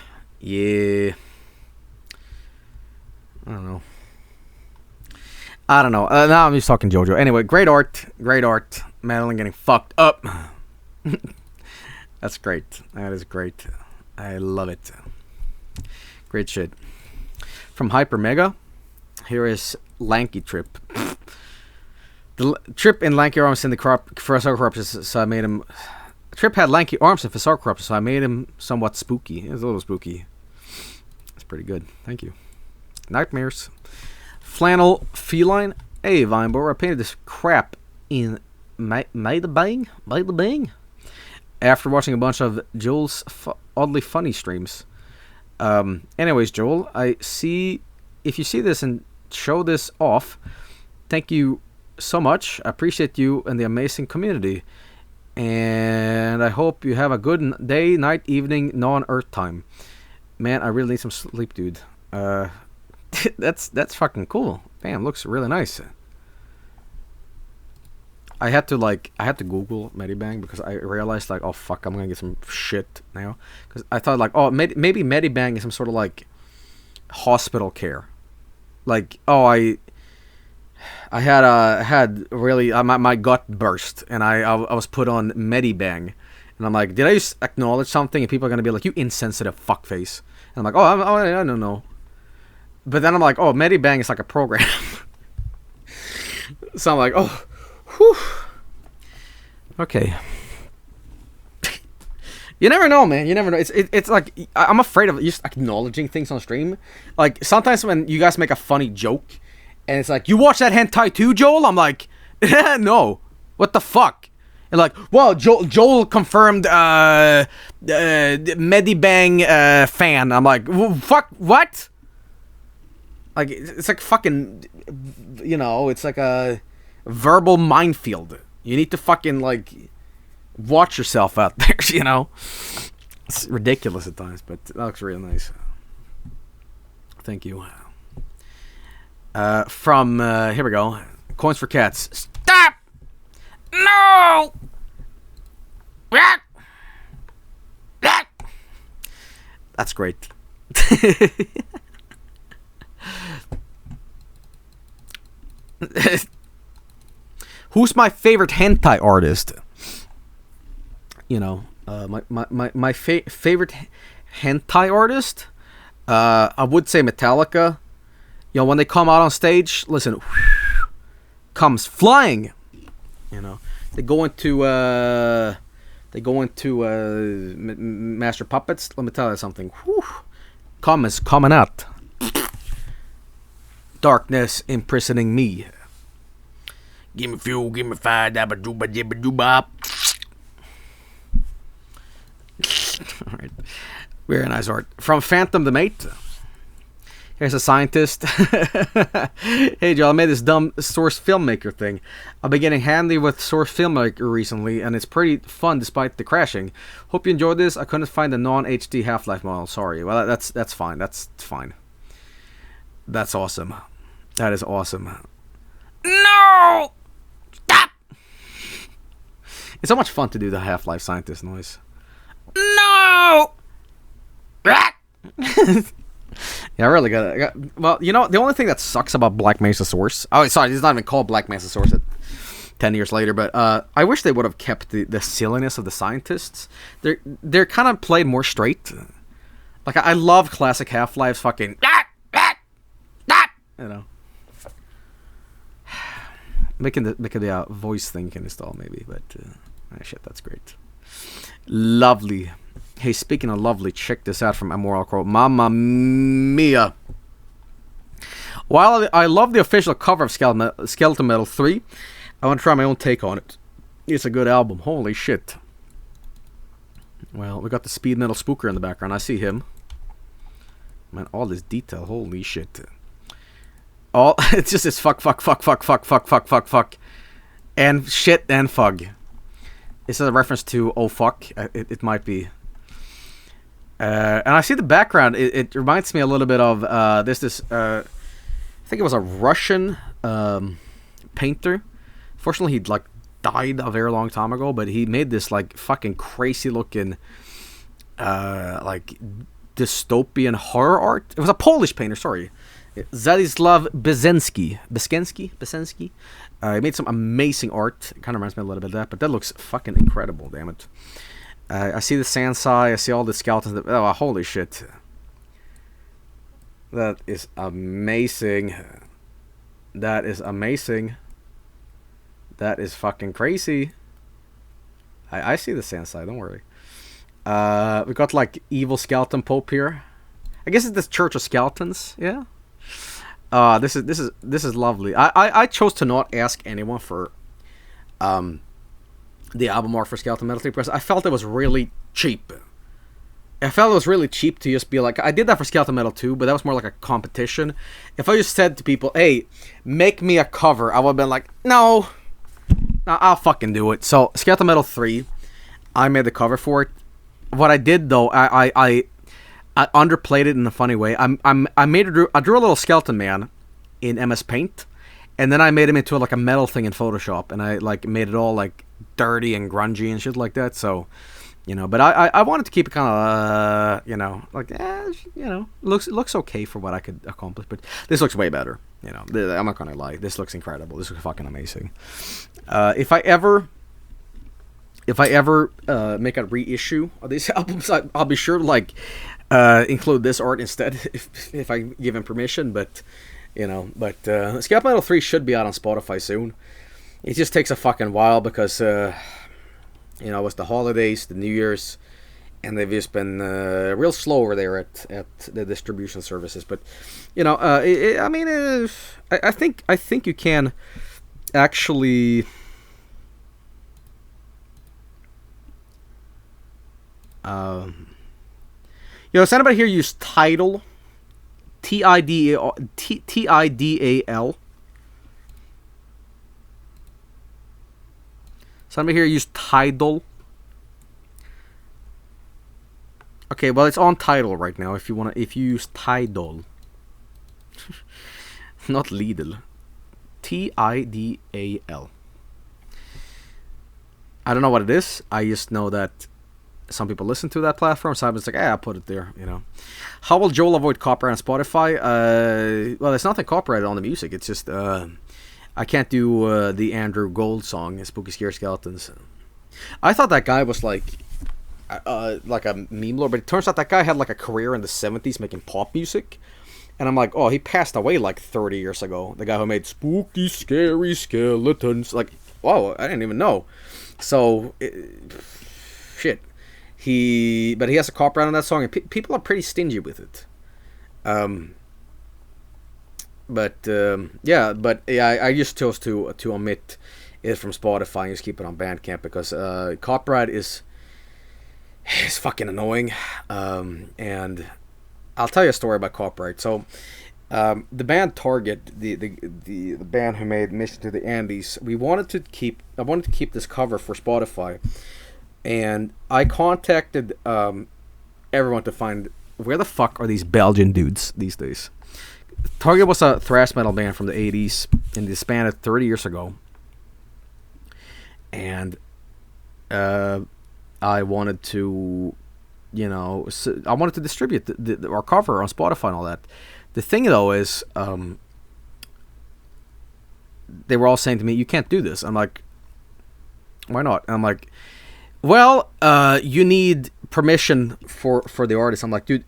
I don't know. Now I'm just talking JoJo. Anyway, great art. Madeline getting fucked up. That's great. That is great. I love it. Great shit. From Hyper Mega, here is Lanky Trip. The Trip in lanky arms in the Physaur corruption, so I made him... Trip had lanky arms in Physaur corruption, so I made him somewhat spooky. It was a little spooky. That's pretty good. Thank you. Nightmares. Flannel Feline. Hey, Vinebooru, I painted this crap in Made the Bang? After watching a bunch of Joel's oddly funny streams. Anyways, Joel, if you see this and show this off, thank you so much. I appreciate you and the amazing community, and I hope you have a good day, night, evening, non-Earth time. Man, I really need some sleep, dude. That's fucking cool. Damn, looks really nice. I had to Google Medibang because I realized like, oh fuck, I'm gonna get some shit now. Because I thought like, oh, maybe Medibang is some sort of like hospital care. Like, oh, I had really my gut burst and I was put on Medibang, and I'm like, did I just acknowledge something? And people are gonna be like, you insensitive fuckface. And I'm like, I don't know. But then I'm like, oh, Medibang is like a program. So I'm like, oh. Whew. Okay. You never know, man. You never know. It's like, I'm afraid of just acknowledging things on stream. Like, sometimes when you guys make a funny joke, and it's like, you watch that hentai too, Joel? I'm like, no. What the fuck? And like, well, Joel confirmed Medibang fan. I'm like, fuck, what? Like, it's like fucking, you know, it's like a verbal minefield. You need to fucking, like, watch yourself out there, you know? It's ridiculous at times, but that looks really nice. Thank you. From, here we go. Coins for Cats. Stop! No! That's great. Who's my favorite hentai artist? You know, my favorite hentai artist? I would say Metallica. You know, when they come out on stage, listen, comes flying. You know, they go into Master Puppets. Let me tell you something. Cum is coming out. Darkness imprisoning me. Give me fuel, give me fire, dabba dooba dibba doobop. Alright. Very nice art. From Phantom the Mate. Here's a scientist. Hey Joel, I made this dumb Source Filmmaker thing. I've been getting handy with Source Filmmaker recently, and it's pretty fun despite the crashing. Hope you enjoyed this. I couldn't find a non-HD Half-Life model. Sorry. Well, that's fine. That's fine. That's awesome. That is awesome. No! Stop! It's so much fun to do the Half-Life scientist noise. No! Yeah, I really got it. Well, you know, the only thing that sucks about Black Mesa Source... Oh, sorry, it's not even called Black Mesa Source 10 years later, but I wish they would have kept the silliness of the scientists. They're kind of played more straight. Like, I love classic Half-Life's fucking... You know. Making the voice thing can install, maybe, but... shit, that's great. Lovely. Hey, speaking of lovely, check this out from Immoral Crow. Mamma mia. While I love the official cover of Skeleton Metal 3, I want to try my own take on it. It's a good album. Holy shit. Well, we got the speed metal spooker in the background. I see him. Man, all this detail. Holy shit. All it's just this fuck. And shit and fug. Is that a reference to oh fuck? It might be. And I see the background. It reminds me a little bit of I think it was a Russian painter. Fortunately, he'd like died a very long time ago, but he made this like fucking crazy looking like dystopian horror art. It was a Polish painter, sorry. Zadislav Bezensky. He made some amazing art. It kind of reminds me a little bit of that, but that looks fucking incredible, damn it. I see the Sansai, I see all the skeletons. Oh, holy shit. That is amazing. That is amazing. That is fucking crazy. I see the Sansai, don't worry. We got like evil skeleton pope here. I guess it's the Church of Skeletons, yeah. This is lovely. I chose to not ask anyone for the album art for Skeleton Metal 3 because I felt it was really cheap. I felt it was really cheap to just be like, I did that for Skeleton Metal 2, but that was more like a competition. If I just said to people, hey, make me a cover, I would have been like, no, I'll fucking do it. So Skeleton Metal 3, I made the cover for it. What I did though, I underplayed it in a funny way. I drew a little skeleton man in MS Paint, and then I made him into like a metal thing in Photoshop, and I like made it all like dirty and grungy and shit like that. So, you know, but I wanted to keep it kind of you know, like you know, looks okay for what I could accomplish. But this looks way better. You know, I'm not gonna lie. This looks incredible. This looks fucking amazing. If I ever make a reissue of these albums, I'll be sure to like include this art instead if I give him permission. But you know, Skeleton Metal 3 should be out on Spotify soon. It just takes a fucking while because you know, it's the holidays, the New Year's, and they've just been real slow over there at the distribution services. But you know, I mean, I think you can actually. You know, does anybody here use Tidal? Tidal. Somebody here use Tidal? Okay, well it's on Tidal right now. If you use Tidal, not Lidl. Tidal. I don't know what it is. I just know that some people listen to that platform, so I was like, I'll put it there, you know. How will Joel avoid copyright on Spotify? Well, there's nothing copyrighted on the music. It's just, I can't do the Andrew Gold song, Spooky Scare Skeletons. I thought that guy was like a meme lord, but it turns out that guy had like a career in the 70s making pop music. And I'm like, oh, he passed away like 30 years ago. The guy who made Spooky Scary Skeletons. Like, whoa, I didn't even know. So, shit. But he has a copyright on that song, and people are pretty stingy with it. Yeah, I just chose to omit it from Spotify and just keep it on Bandcamp because copyright is fucking annoying. And I'll tell you a story about copyright. So The band Target, the band who made Mission to the Andes, I wanted to keep this cover for Spotify, and I contacted everyone to find where the fuck are these Belgian dudes these days. Target was a thrash metal band from the 80s and disbanded 30 years ago, and I wanted to, I wanted to distribute our cover on Spotify and all that. The thing, though, is they were all saying to me, you can't do this. I'm like, why not? And I'm like, well, you need permission for the artist. I'm like, dude,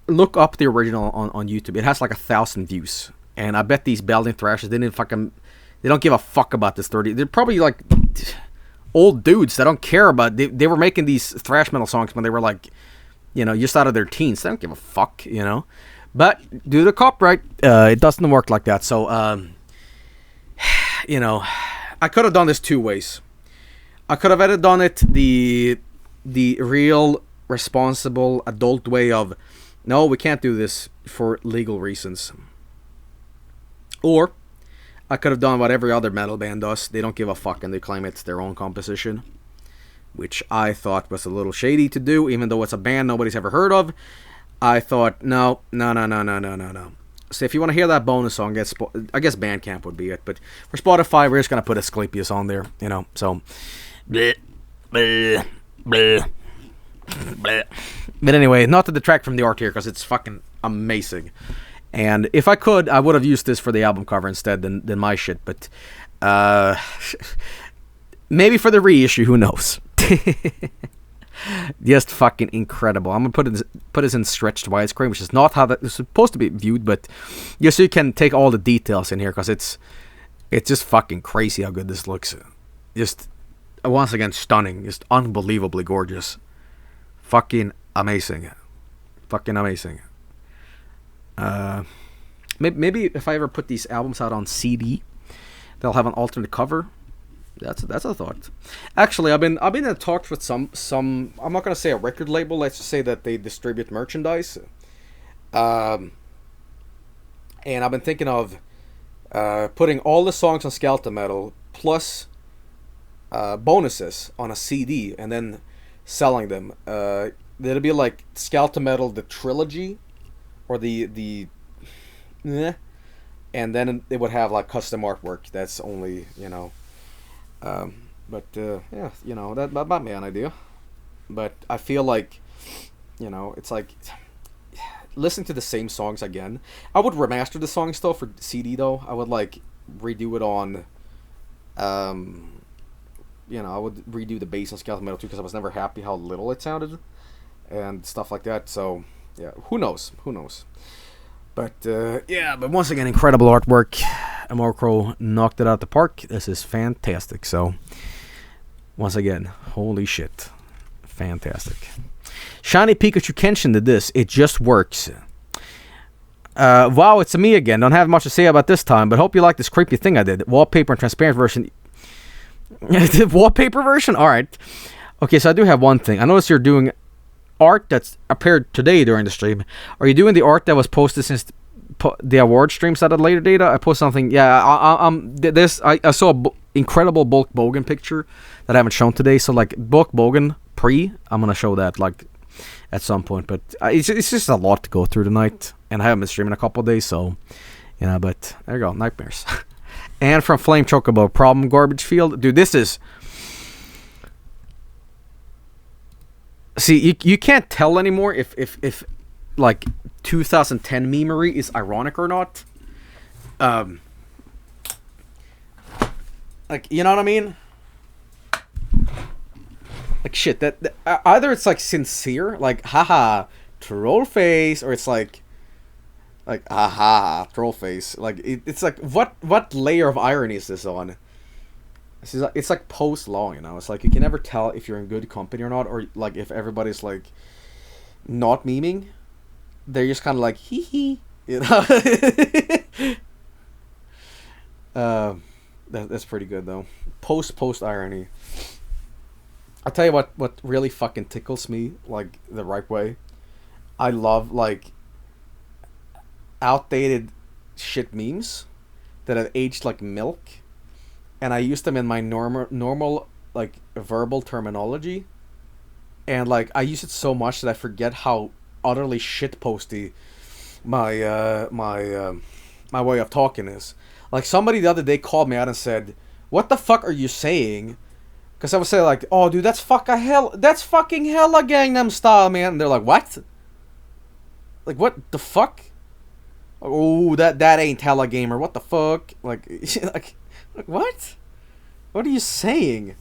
look up the original on YouTube. It has like 1,000 views. And I bet these Belgian thrashers, they don't give a fuck about this 30. They're probably like old dudes that don't care about, they were making these thrash metal songs when they were like, just out of their teens. They don't give a fuck, But due to copyright, it doesn't work like that. So, I could have done this two ways. I could have either done it the real, responsible, adult way of, no, we can't do this for legal reasons. Or I could have done what every other metal band does. They don't give a fuck and they claim it's their own composition, which I thought was a little shady to do, even though it's a band nobody's ever heard of. I thought, no. So if you want to hear that bonus song, I guess Bandcamp would be it. But for Spotify, we're just going to put Asclepius on there, so. Bleh, bleh, bleh, bleh. But anyway, not to detract from the art here, because it's fucking amazing. And if I could, I would have used this for the album cover instead than my shit. But maybe for the reissue, who knows? Just fucking incredible. I'm gonna put this in stretched widescreen, which is not how that is supposed to be viewed, but just so you can take all the details in here, because it's just fucking crazy how good this looks. Just once again stunning, just unbelievably gorgeous, fucking amazing. Maybe if I ever put these albums out on CD, they'll have an alternate cover. That's a thought. Actually, I've been in talks with some. I'm not gonna say a record label. Let's just say that they distribute merchandise. And I've been thinking of putting all the songs on Skeleton Metal plus bonuses on a CD and then selling them. It'll be like Skeleton Metal the trilogy, or the and then it would have like custom artwork. That's only that might be an idea. But I feel like, it's like listening to the same songs again. I would remaster the songs though for CD though. I would like redo it on, I would redo the bass on Skeleton Metal too, because I was never happy how little it sounded and stuff like that. So yeah, who knows? But but once again, incredible artwork. Amorcro knocked it out the park. This is fantastic. So once again, holy shit, fantastic. Shiny Pikachu Kenshin did this. It just works. Wow, it's me again. Don't have much to say about this time, but hope you like this creepy thing I did. Wallpaper and transparent version. The wallpaper version? Alright. Okay, so I do have one thing. I noticed you're doing art that's appeared today during the stream. Are you doing the art that was posted since the award streams at a later date? I posted something. Yeah, I saw an incredible Bulk Bogan picture that I haven't shown today. So like Bulk Bogan I'm gonna show that like at some point. But it's just a lot to go through tonight, and I haven't been streaming a couple of days, so But there you go, nightmares. And from Flame Chocobo, problem Garbagefield, dude. This is. See, you can't tell anymore if like 2010 memery is ironic or not. Like, you know what I mean? Like shit, that either it's like sincere, like haha troll face, or it's like haha troll face. Like it's like what layer of irony is this on? It's like post-law, It's like you can never tell if you're in good company or not, or like if everybody's like not memeing. They're just kind of like hee hee, That's pretty good though. Post irony. I'll tell you what really fucking tickles me like the right way. I love like outdated shit memes that have aged like milk, and I use them in my normal like verbal terminology, and like I use it so much that I forget how utterly shitposty my way of talking is. Like somebody the other day called me out and said, "What the fuck are you saying?" Because I would say like, "Oh, dude, that's fucking hella Gangnam Style, man." And they're like, "What? Like what the fuck? Oh, that ain't hella gamer. What the fuck? Like, like what? What are you saying?"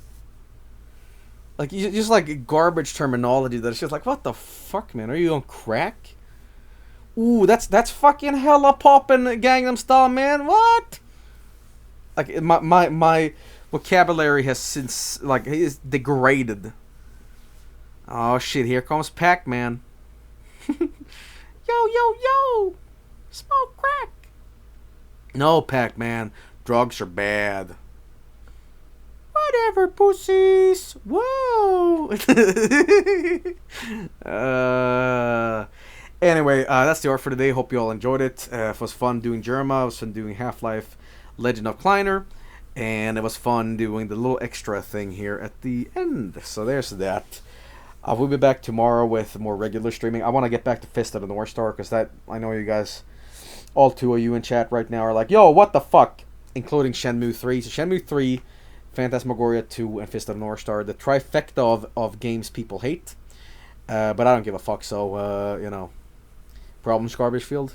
Like you just like garbage terminology that it's just like, what the fuck, man? Are you on crack? Ooh, that's fucking hella poppin' Gangnam Style, man. What? Like my vocabulary has since like is degraded. Oh shit! Here comes Pac-Man. Yo, smoke crack. No, Pac-Man, drugs are bad. Whatever, pussies. Whoa. Anyway, that's the art for today. Hope you all enjoyed it. It was fun doing Jerma. It was fun doing Half-Life Legend of Kleiner. And it was fun doing the little extra thing here at the end. So there's that. We'll be back tomorrow with more regular streaming. I want to get back to Fist of the North Star because that I know you guys, all two of you in chat right now are like, yo, what the fuck? Including Shenmue 3. So Shenmue 3, Phantasmagoria 2, and Fist of the North Star. The trifecta of games people hate. But I don't give a fuck, so, you know. Problems, Garbagefield.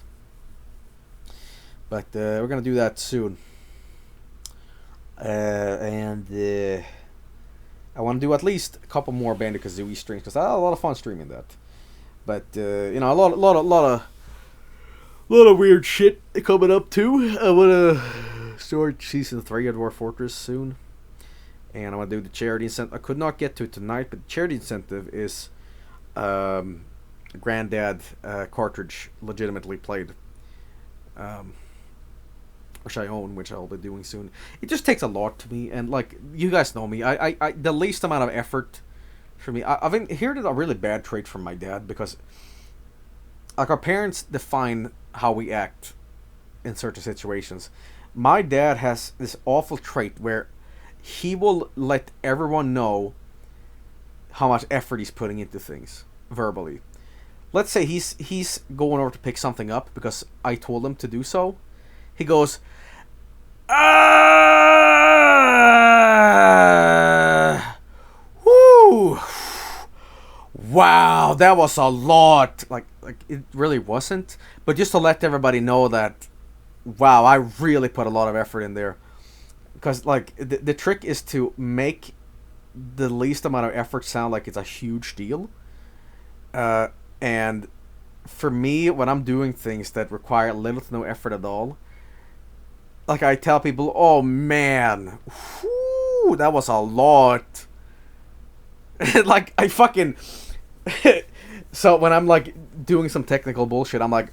But we're going to do that soon. And I want to do at least a couple more Banjo-Kazooie streams because I had a lot of fun streaming that. But you know, a lot of weird shit coming up too. I want to start season 3 of Dwarf Fortress soon, and I want to do the charity incentive. I could not get to it tonight, but the charity incentive is Granddad cartridge legitimately played. Which I own, which I'll be doing soon. It just takes a lot to me, and like you guys know me, I the least amount of effort for me. I've inherited a really bad trait from my dad because, like, our parents define how we act in certain situations. My dad has this awful trait where he will let everyone know how much effort he's putting into things verbally. Let's say he's going over to pick something up because I told him to do so. He goes, whoo, wow, that was a lot. Like it really wasn't, but just to let everybody know that, wow, I really put a lot of effort in there. Because like the trick is to make the least amount of effort sound like it's a huge deal. And for me, when I'm doing things that require little to no effort at all, like I tell people, oh man, whew, that was a lot. Like I fucking so when I'm like doing some technical bullshit, I'm like,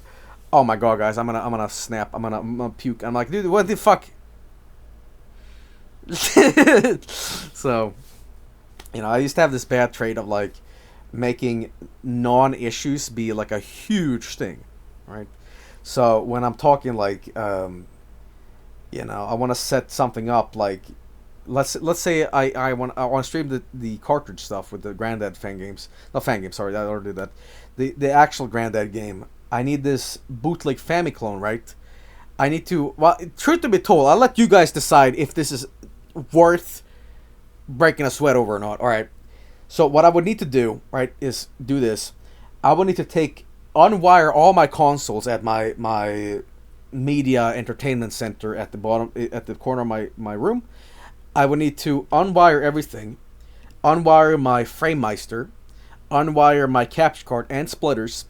oh my god, guys, I'm gonna snap, I'm gonna puke. I'm like, dude, what the fuck? So, you know, I used to have this bad trait of like making non-issues be like a huge thing, right? So when I'm talking like you know, I want to set something up like let's say I want to stream the cartridge stuff with the Granddad fan games. Not fan games, sorry, I already did that. The actual Granddad game. I need this bootleg Famiclone, right? I need to, well, truth to be told, I'll let you guys decide if this is worth breaking a sweat over or not. All right. So what I would need to do, right, is do this. I would need to unwire all my consoles at my media entertainment center at the corner of my room. I would need to unwire everything, unwire my FrameMeister, unwire my capture card and splitters,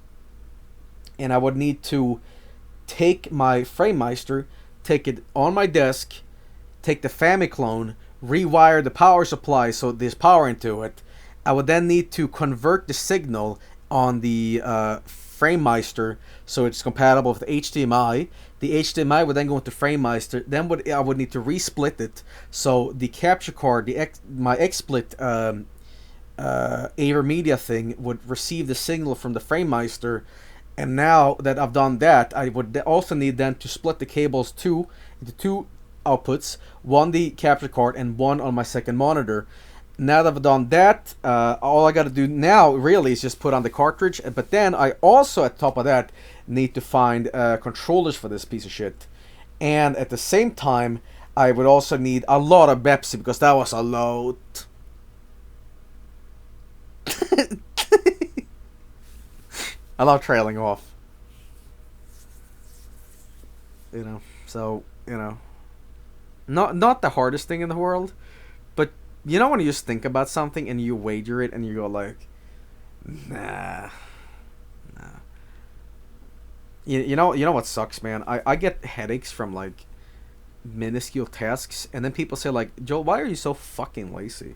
and I would need to take my FrameMeister, take it on my desk, take the Famiclone, rewire the power supply so there's power into it. I would then need to convert the signal on the FrameMeister so it's compatible with HDMI. The HDMI would then go into FrameMeister. Then I would need to resplit it so the capture card, my XSplit AverMedia thing would receive the signal from the FrameMeister And now that I've done that, I would also need then to split the cables into two outputs, one the capture card and one on my second monitor. Now that I've done that, all I gotta do now really is just put on the cartridge. But then I also, at top of that, need to find controllers for this piece of shit. And at the same time, I would also need a lot of Pepsi, because that was a lot. I love trailing off. You know, so, you know. Not the hardest thing in the world, but you know when you just think about something and you wager it and you go like, nah. You know what sucks, man? I get headaches from like minuscule tasks, and then people say like, Joel, why are you so fucking lazy?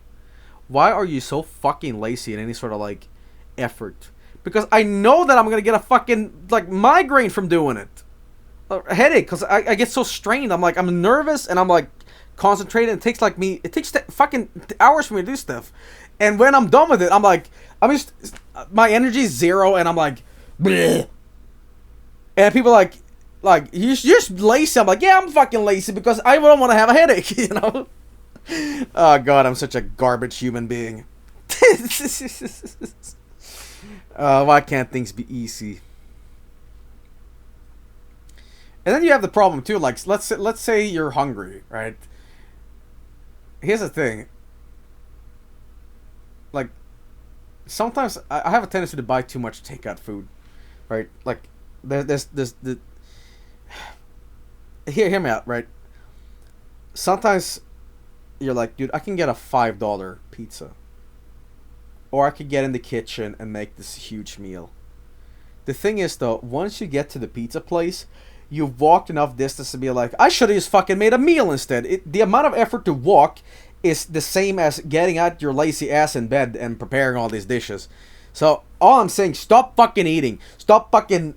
Why are you so fucking lazy in any sort of like effort? Because I know that I'm gonna get a fucking like migraine from doing it, a headache, because I get so strained. I'm nervous and I'm like concentrated. It takes fucking hours for me to do stuff, and when I'm done with it, my energy is zero, and I'm like, bleh. And people are like you're just lazy. I'm like, yeah, I'm fucking lazy because I don't want to have a headache, you know. Oh god, I'm such a garbage human being. Why can't things be easy? And then you have the problem too. Like, let's say you're hungry, right? Here's the thing. Like, sometimes I have a tendency to buy too much takeout food, right? Like, hear me out, right? Sometimes you're like, dude, I can get a $5 pizza. Or I could get in the kitchen and make this huge meal. The thing is, though, once you get to the pizza place, you've walked enough distance to be like, I should have just fucking made a meal instead. The amount of effort to walk is the same as getting out your lazy ass in bed and preparing all these dishes. So, all I'm saying, stop fucking eating. Stop fucking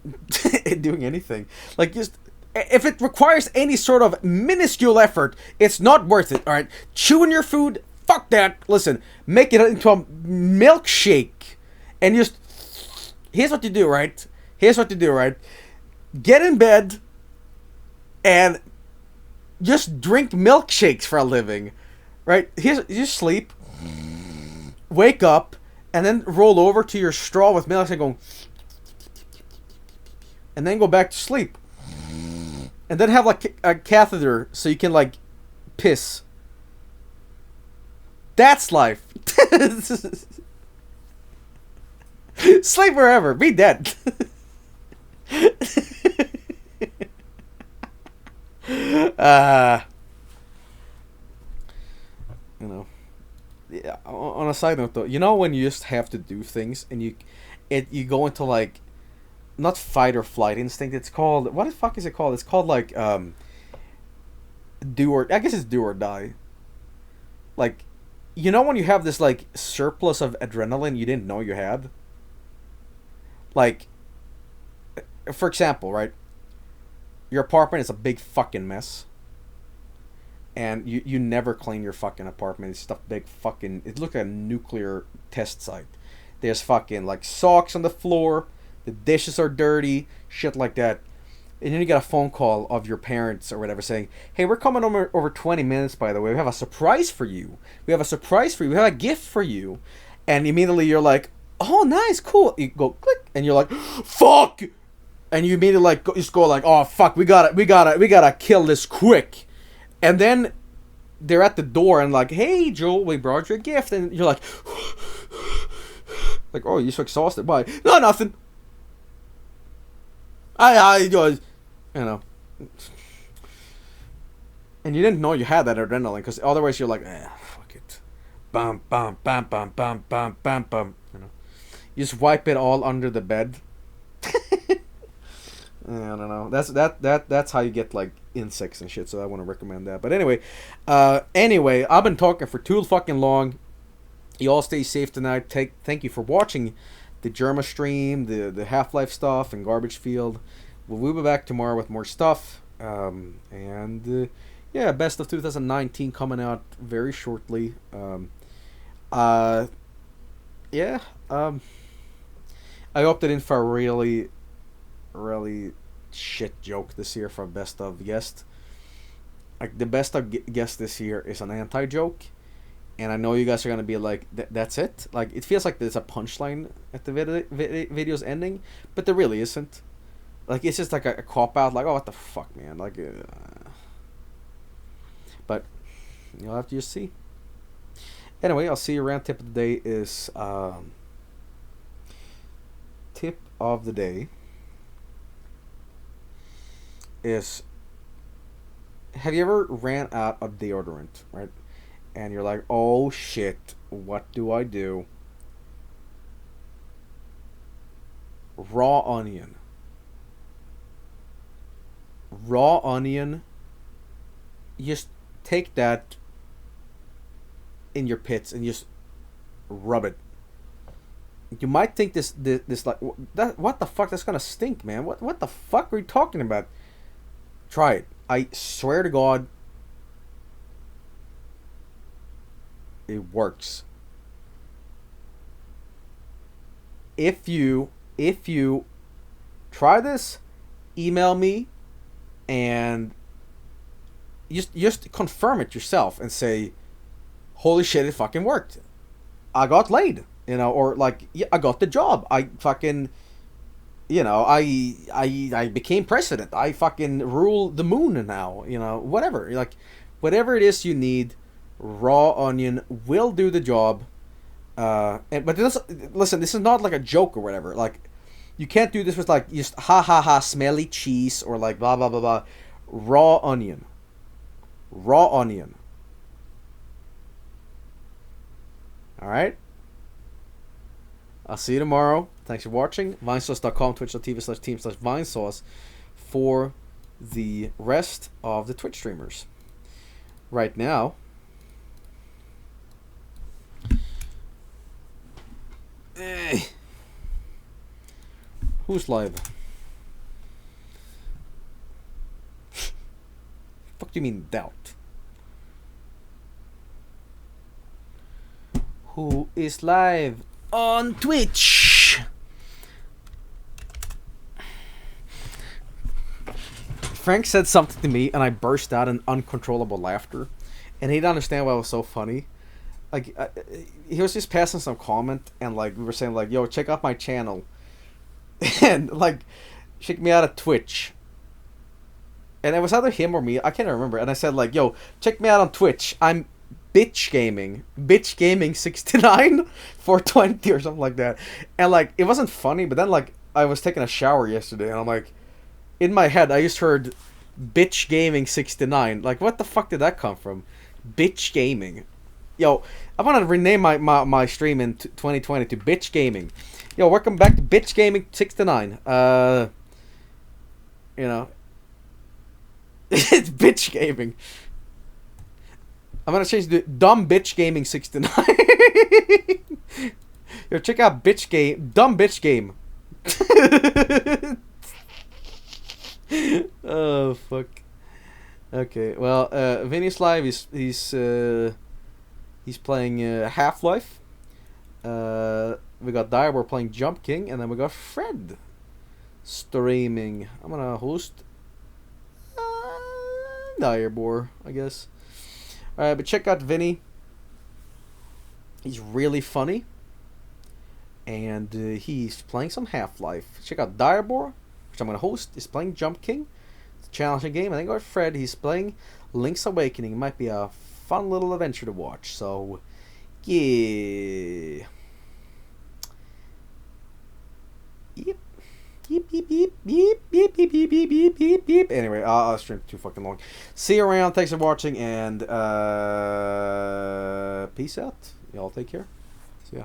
doing anything. Like, just, if it requires any sort of minuscule effort, it's not worth it, alright? Chewing your food, fuck that. Listen, make it into a milkshake. And just, here's what you do, right? Get in bed and just drink milkshakes for a living, right? You sleep, wake up, and then roll over to your straw with milk and go, and then go back to sleep, and then have like a catheter so you can like piss. That's life. Sleep wherever. Be dead. You know. Yeah, on a side note though, you know when you just have to do things and you go into like, not fight or flight instinct, it's called, what the fuck is it called? It's called like I guess it's do or die. Like, you know when you have this like surplus of adrenaline you didn't know you had? Like, for example, right? Your apartment is a big fucking mess. And you never clean your fucking apartment. It's stuff big fucking... It looks like a nuclear test site. There's fucking like socks on the floor. The dishes are dirty. Shit like that. And then you get a phone call of your parents or whatever saying, hey, we're coming over 20 minutes, by the way. We have a surprise for you. We have a gift for you. And immediately you're like, oh, nice, cool. You go click. And you're like, fuck! And you immediately like just go like, oh, fuck, we gotta kill this quick. And then they're at the door and like, hey, Joel, we brought you a gift. And you're like, oh, you're so exhausted. Why? No, nothing. I you know. And you didn't know you had that adrenaline, because otherwise you're like, fuck it. Bam, bam, bam, bam, bam, bam, bam, bam. You know. You just wipe it all under the bed. I don't know. That's how you get like insects and shit. So I want to recommend that. But anyway, I've been talking for too fucking long. You all stay safe tonight. Thank you for watching the Germa stream, the Half-Life stuff, and Garbagefield. We'll be back tomorrow with more stuff. Yeah, best of 2019 coming out very shortly. I opted in for a really really shit joke this year for best of guest. Like, the best of guest this year is an anti-joke. And I know you guys are going to be like, that's it? Like, it feels like there's a punchline at the video's ending. But there really isn't. Like, it's just like a cop-out. Like, oh, what the fuck, man? Like, but you'll have to just see. Anyway, I'll see you around. Tip of the day is... tip of the day is... Have you ever ran out of deodorant, right? And you're like, oh shit, what do I do? Raw onion. Raw onion. You just take that in your pits and just rub it. You might think this like, what the fuck, that's gonna stink, man. What the fuck are you talking about? Try it. I swear to God, it works. If you try this, email me and just confirm it yourself and say, holy shit, it fucking worked. I got laid, you know, or like, yeah, I got the job. I fucking, you know, I became president. I fucking rule the moon now, you know, whatever. Like, whatever it is you need, raw onion will do the job. But listen, this is not like a joke or whatever. Like, you can't do this with like just ha ha ha smelly cheese or like blah blah blah blah. Raw onion. Raw onion. Alright? I'll see you tomorrow. Thanks for watching. Vinesauce.com, twitch.tv/team/Vinesauce for the rest of the Twitch streamers. Right now, who's live? Fuck do you mean doubt? Who is live on Twitch? Frank said something to me and I burst out in uncontrollable laughter, and he didn't understand why it was so funny. Like, he was just passing some comment, and like we were saying like, yo, check out my channel, and like, check me out at Twitch. And it was either him or me, I can't remember. And I said like, yo, check me out on Twitch. I'm bitch gaming 69 420 or something like that. And like, it wasn't funny, but then like, I was taking a shower yesterday, and I'm like, in my head I just heard bitch gaming 69. Like, what the fuck did that come from? Bitch gaming. Yo, I want to rename my stream in 2020 to bitch gaming. Yo, welcome back to bitch gaming 69. You know, it's bitch gaming. I'm gonna change to dumb bitch gaming 69. Yo, check out bitch game, dumb bitch game. Oh fuck. Okay, well, Vinny's live. He's playing Half-Life. We got Dire, we're playing Jump King, and then we got Fred streaming. I'm gonna host Direboar, I guess. Alright, but check out Vinny. He's really funny. And he's playing some Half-Life. Check out Direboar, which I'm gonna host. He's playing Jump King. It's a challenging game. And then got Fred. He's playing Link's Awakening. It might be a fun little adventure to watch. So, yeah. Yep. Beep, beep, beep, beep, beep, beep, beep, beep, beep, beep, beep. Anyway, I'll stream too fucking long. See you around. Thanks for watching, and peace out. Y'all take care. See ya.